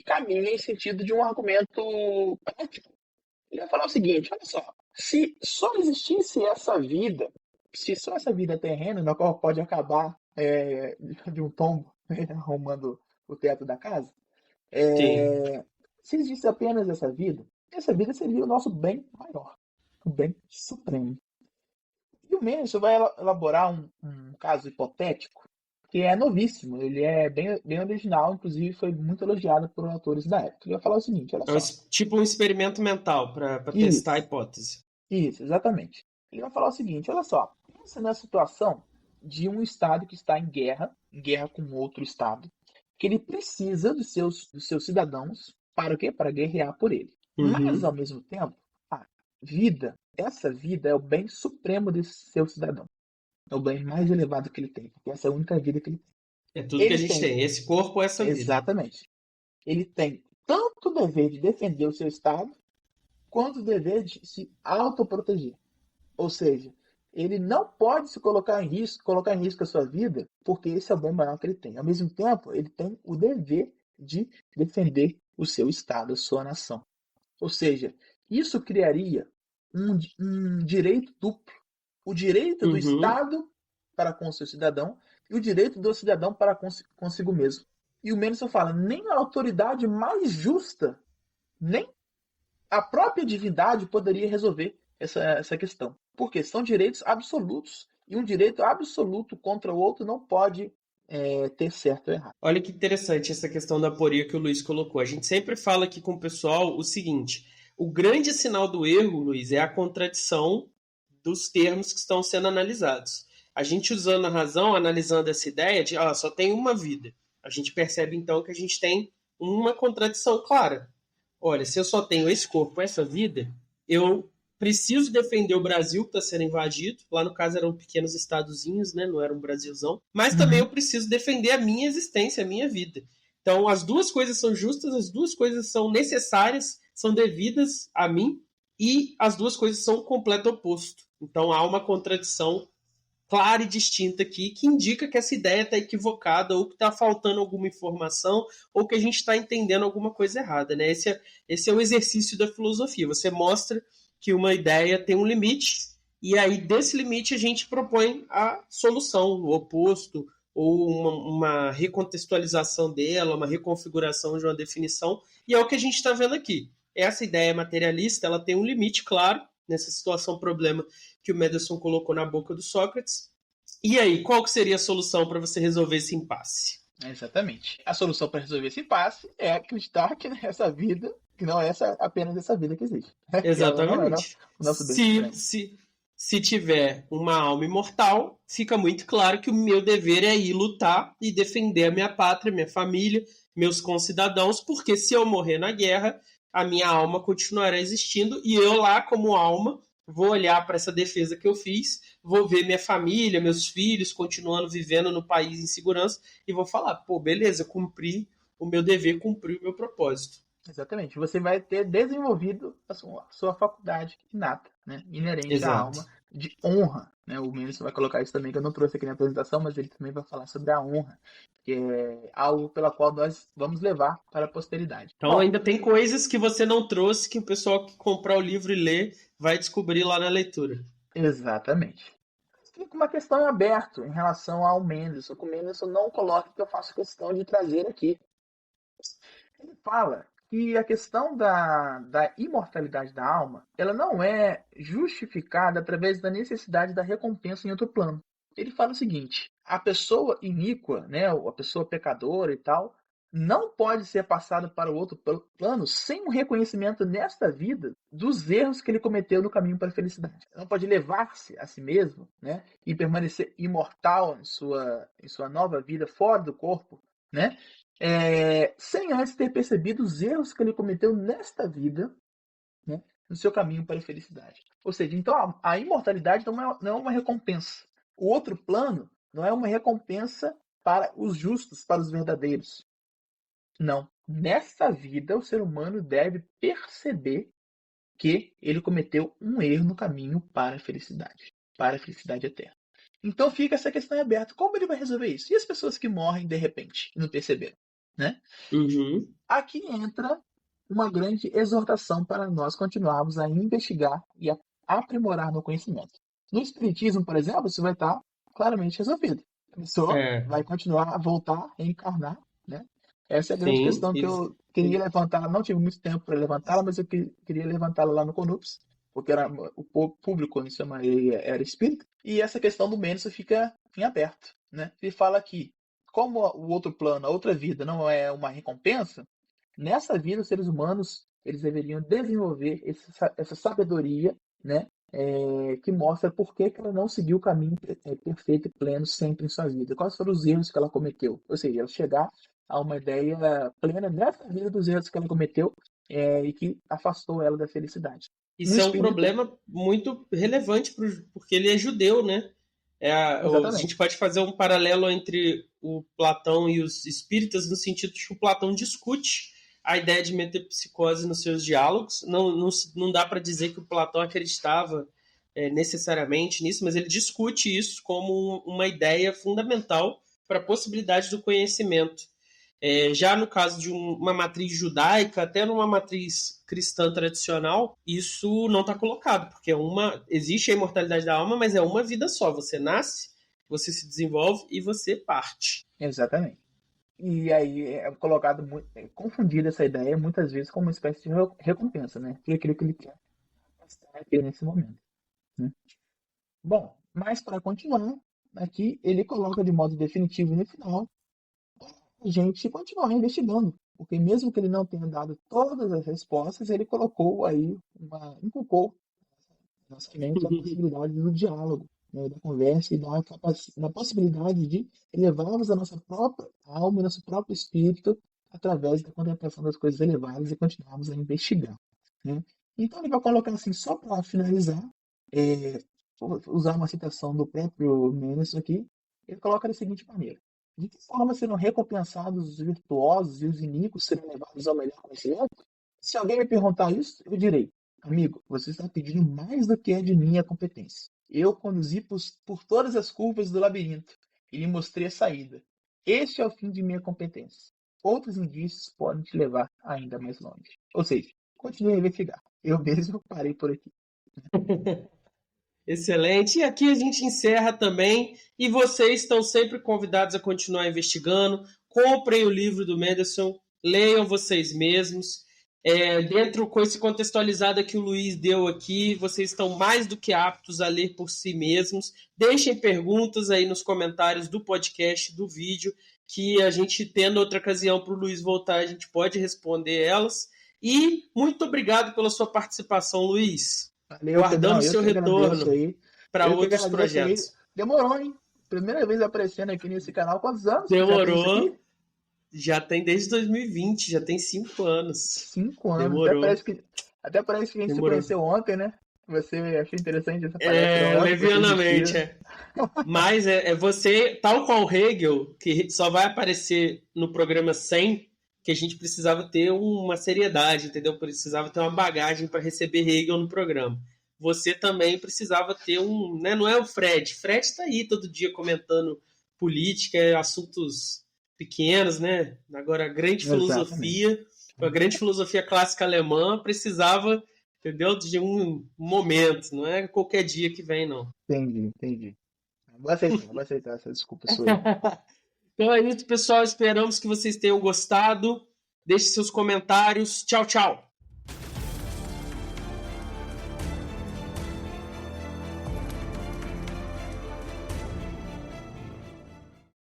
caminha em sentido de um argumento prático. Ele vai falar o seguinte, olha só. Se só existisse essa vida, se só essa vida terrena, na qual pode acabar de um tombo arrumando o teto da casa, se existisse apenas essa vida seria o nosso bem maior, o bem supremo. E o Mendelssohn vai elaborar um caso hipotético que é novíssimo, ele é bem original, inclusive foi muito elogiado por autores da época. Ele vai falar o seguinte, olha só. Tipo um experimento mental para testar a hipótese. Isso, exatamente. Ele vai falar o seguinte, olha só, pensa na situação de um estado que está em guerra com outro estado, que ele precisa dos seus cidadãos para o quê? Para guerrear por ele. Mas, ao mesmo tempo, essa vida é o bem supremo desse seu cidadão. É o bem mais elevado que ele tem, porque essa é a única vida que ele tem. É tudo que a gente tem, esse corpo, essa vida. Exatamente. Ele tem tanto o dever de defender o seu estado, quanto o dever de se autoproteger. Ou seja, ele não pode se colocar em risco a sua vida, porque esse é o bem maior que ele tem. Ao mesmo tempo, ele tem o dever de defender o seu estado, a sua nação. Ou seja, isso criaria um direito duplo. O direito do Estado para com o seu cidadão e o direito do cidadão para consigo mesmo. E o Mendelssohn fala, nem a autoridade mais justa, nem a própria divindade poderia resolver essa questão. Porque são direitos absolutos. E um direito absoluto contra o outro não pode ter certo ou errado. Olha que interessante essa questão da aporia que o Luiz colocou. A gente sempre fala aqui com o pessoal o seguinte, o grande sinal do erro, Luiz, é a contradição dos termos que estão sendo analisados. A gente usando a razão, analisando essa ideia de só tem uma vida. A gente percebe, então, que a gente tem uma contradição clara. Olha, se eu só tenho esse corpo, essa vida, eu preciso defender o Brasil que está sendo invadido. Lá no caso eram pequenos estadozinhos, né? Não era um Brasilzão. Mas também eu preciso defender a minha existência, a minha vida. Então as duas coisas são justas, as duas coisas são necessárias, são devidas a mim, e as duas coisas são o completo oposto. Então há uma contradição clara e distinta aqui, que indica que essa ideia está equivocada, ou que está faltando alguma informação, ou que a gente está entendendo alguma coisa errada. Né? Esse é o exercício da filosofia. Você mostra que uma ideia tem um limite, e aí desse limite a gente propõe a solução, o oposto, ou uma recontextualização dela, uma reconfiguração de uma definição, e é o que a gente está vendo aqui. Essa ideia materialista ela tem um limite claro, nessa situação problema que o Mendelssohn colocou na boca do Sócrates. E aí, qual que seria a solução para você resolver esse impasse? Exatamente. A solução para resolver esse impasse é acreditar que essa vida, que não é apenas essa vida que existe. Exatamente. O nosso Se tiver uma alma imortal, fica muito claro que o meu dever é ir lutar e defender a minha pátria, minha família, meus concidadãos, porque se eu morrer na guerra, a minha alma continuará existindo e eu lá, como alma, vou olhar para essa defesa que eu fiz, vou ver minha família, meus filhos continuando vivendo no país em segurança e vou falar, pô, beleza, eu cumpri o meu dever, cumpri o meu propósito. Exatamente. Você vai ter desenvolvido a sua faculdade inata, né? Inerente à alma de honra. Né? O Mendelssohn vai colocar isso também, que eu não trouxe aqui na apresentação, mas ele também vai falar sobre a honra, que é algo pela qual nós vamos levar para a posteridade. Então ainda tem coisas que você não trouxe que o pessoal que comprar o livro e ler vai descobrir lá na leitura. Exatamente. Fica uma questão em aberto em relação ao Mendelssohn, que o Mendelssohn não coloca que eu faço questão de trazer aqui. Ele fala que a questão da imortalidade da alma, ela não é justificada através da necessidade da recompensa em outro plano. Ele fala o seguinte: a pessoa iníqua, né, a pessoa pecadora e tal, não pode ser passada para o outro plano sem um reconhecimento nesta vida dos erros que ele cometeu no caminho para a felicidade. Não pode levar-se a si mesmo, né, e permanecer imortal em sua nova vida fora do corpo, né, sem antes ter percebido os erros que ele cometeu nesta vida, né, no seu caminho para a felicidade. Ou seja, então a imortalidade não é uma recompensa. O outro plano não é uma recompensa para os justos, para os verdadeiros. Não. Nessa vida, o ser humano deve perceber que ele cometeu um erro no caminho para a felicidade eterna. Então fica essa questão aberta. Como ele vai resolver isso? E as pessoas que morrem de repente e não perceberam? Né? Uhum. Aqui entra uma grande exortação para nós continuarmos a investigar e a aprimorar no conhecimento. No Espiritismo, por exemplo, isso vai estar claramente resolvido. A pessoa vai continuar a voltar a reencarnar, né? Essa é a grande questão que eu queria levantar. Não tive muito tempo para levantá-la, mas eu queria levantá-la lá no CONUPS, porque o público, em sua maioria, era espírita. E essa questão do Mendelssohn fica em aberto. Né? Ele fala que, como o outro plano, a outra vida, não é uma recompensa, nessa vida os seres humanos eles deveriam desenvolver essa sabedoria, né, que mostra por que ela não seguiu o caminho perfeito e pleno sempre em sua vida. Quais foram os erros que ela cometeu? Ou seja, ela chegar a uma ideia plena nessa vida dos erros que ela cometeu e que afastou ela da felicidade. Isso é um problema muito relevante, porque ele é judeu, né? A gente pode fazer um paralelo entre o Platão e os espíritas no sentido de que o Platão discute a ideia de metempsicose nos seus diálogos. Não dá para dizer que o Platão acreditava necessariamente nisso, mas ele discute isso como uma ideia fundamental para a possibilidade do conhecimento. Já no caso de uma matriz judaica, até numa matriz cristã tradicional, isso não está colocado, porque existe a imortalidade da alma, mas é uma vida só. Você nasce, você se desenvolve e você parte. Exatamente. E aí é colocado, confundida essa ideia muitas vezes como uma espécie de recompensa, né? Por aquilo que ele quer aqui nesse momento. Né? Bom, mas para continuar, aqui ele coloca de modo definitivo no final a gente continuar investigando, porque mesmo que ele não tenha dado todas as respostas, ele colocou aí, inculcou na nossa mente a possibilidade do diálogo, né, da conversa e da possibilidade de elevarmos a nossa própria alma e nosso próprio espírito através da contemplação das coisas elevadas e continuarmos a investigar, né? Então ele vai colocar assim, só para finalizar, é, usar uma citação do próprio Menes aqui, ele coloca da seguinte maneira: de que forma serão recompensados os virtuosos e os iníquos serão levados ao melhor conhecimento? Se alguém me perguntar isso, eu direi: amigo, você está pedindo mais do que é de minha competência. Eu conduzi por todas as curvas do labirinto e lhe mostrei a saída. Este é o fim de minha competência. Outros indícios podem te levar ainda mais longe. Ou seja, continue a investigar. Eu mesmo parei por aqui. Excelente. E aqui a gente encerra também. E vocês estão sempre convidados a continuar investigando. Comprem o livro do Mendelsohn, leiam vocês mesmos. Dentro com esse contextualizado que o Luiz deu aqui, vocês estão mais do que aptos a ler por si mesmos. Deixem perguntas aí nos comentários do podcast, do vídeo, que a gente, tendo outra ocasião para o Luiz voltar, a gente pode responder elas. E muito obrigado pela sua participação, Luiz. Valeu, Guardando seu retorno para outros projetos. Aí. Demorou, hein? Primeira vez aparecendo aqui nesse canal. Quantos anos? Demorou. Já tem desde 2020, já tem 5 anos. 5 anos. Demorou. Até parece que a gente se conheceu ontem, né? Você achou interessante essa palestra? Levianamente, Mas você, tal qual Hegel, que só vai aparecer no programa 100, que a gente precisava ter uma seriedade, entendeu? Precisava ter uma bagagem para receber Hegel no programa. Você também precisava ter né? Não é o Fred. Fred está aí todo dia comentando política, assuntos pequenos, né? Agora, a grande filosofia, a grande filosofia clássica alemã precisava, entendeu? De um momento, não é qualquer dia que vem, não. Entendi. Vou aceitar essa desculpa sua. Então é isso, pessoal. Esperamos que vocês tenham gostado. Deixe seus comentários. Tchau, tchau.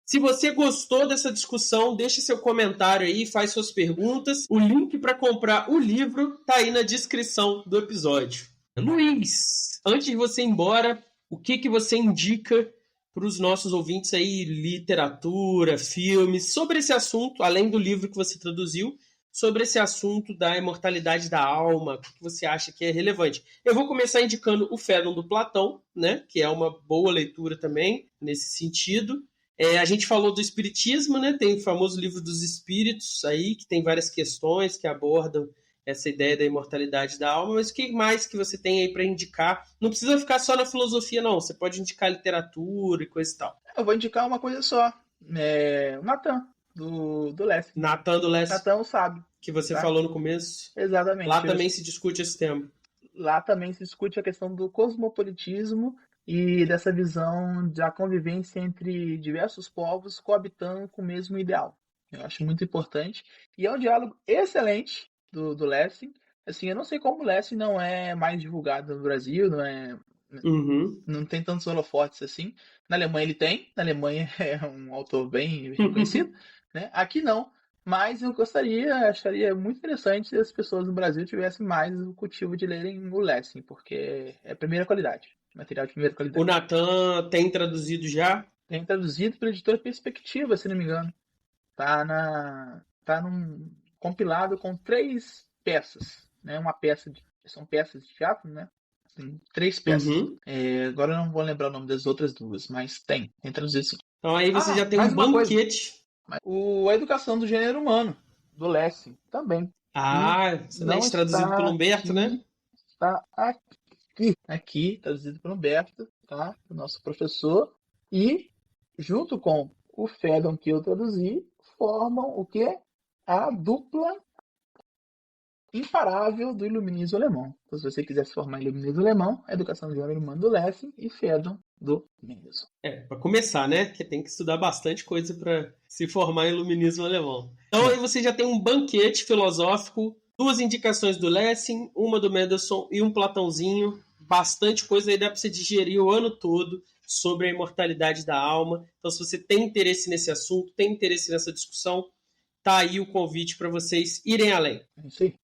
Se você gostou dessa discussão, deixe seu comentário aí, faz suas perguntas. O link para comprar o livro tá aí na descrição do episódio. Luiz, antes de você ir embora, o que você indica para os nossos ouvintes aí, literatura, filmes, sobre esse assunto, além do livro que você traduziu, sobre esse assunto da imortalidade da alma, o que você acha que é relevante? Eu vou começar indicando o Fédon do Platão, né, que é uma boa leitura também nesse sentido. A gente falou do espiritismo, né? Tem o famoso livro dos espíritos aí, que tem várias questões que abordam essa ideia da imortalidade da alma, mas o que mais que você tem aí para indicar? Não precisa ficar só na filosofia, não. Você pode indicar literatura e coisa e tal. Eu vou indicar uma coisa só. O Natan, do Lessing. Natan do Lessing. Natan sabe. Que você falou no começo. Exatamente. Lá também se discute esse tema. Lá também se discute a questão do cosmopolitismo e dessa visão da convivência entre diversos povos coabitando com o mesmo ideal. Eu acho muito importante. E é um diálogo excelente do Lessing. Assim, eu não sei como o Lessing não é mais divulgado no Brasil, não tem tantos holofotes assim. Na Alemanha ele tem. Na Alemanha é um autor bem reconhecido. Né? Aqui não. Mas eu acharia muito interessante se as pessoas no Brasil tivessem mais o cultivo de lerem o Lessing, porque é primeira qualidade. Material de primeira qualidade. O Natan tem traduzido já? Tem traduzido pela editora Perspectiva, se não me engano. Tá num compilado com 3 peças, né? São peças de teatro, né? Tem 3 peças. Agora eu não vou lembrar o nome das outras 2, mas tem traduzido sim. Então aí você já tem um banquete. A Educação do Gênero Humano, do Lessing, também. Excelente, traduzido pelo Humberto, né? Está aqui, traduzido pelo Humberto, tá? O nosso professor. E, junto com o Fédon que eu traduzi, formam o quê? A dupla imparável do iluminismo alemão. Então, se você quiser se formar em iluminismo alemão, Educação do Gênero Humano do Lessing e Fédon do Mendelsohn. Para começar, né? Que tem que estudar bastante coisa para se formar em iluminismo alemão. Então aí você já tem um banquete filosófico, 2 indicações do Lessing, uma do Mendelsohn e um Platãozinho. Bastante coisa aí, dá para você digerir o ano todo sobre a imortalidade da alma. Então, se você tem interesse nesse assunto, tem interesse nessa discussão, tá aí o convite para vocês irem além. É isso aí.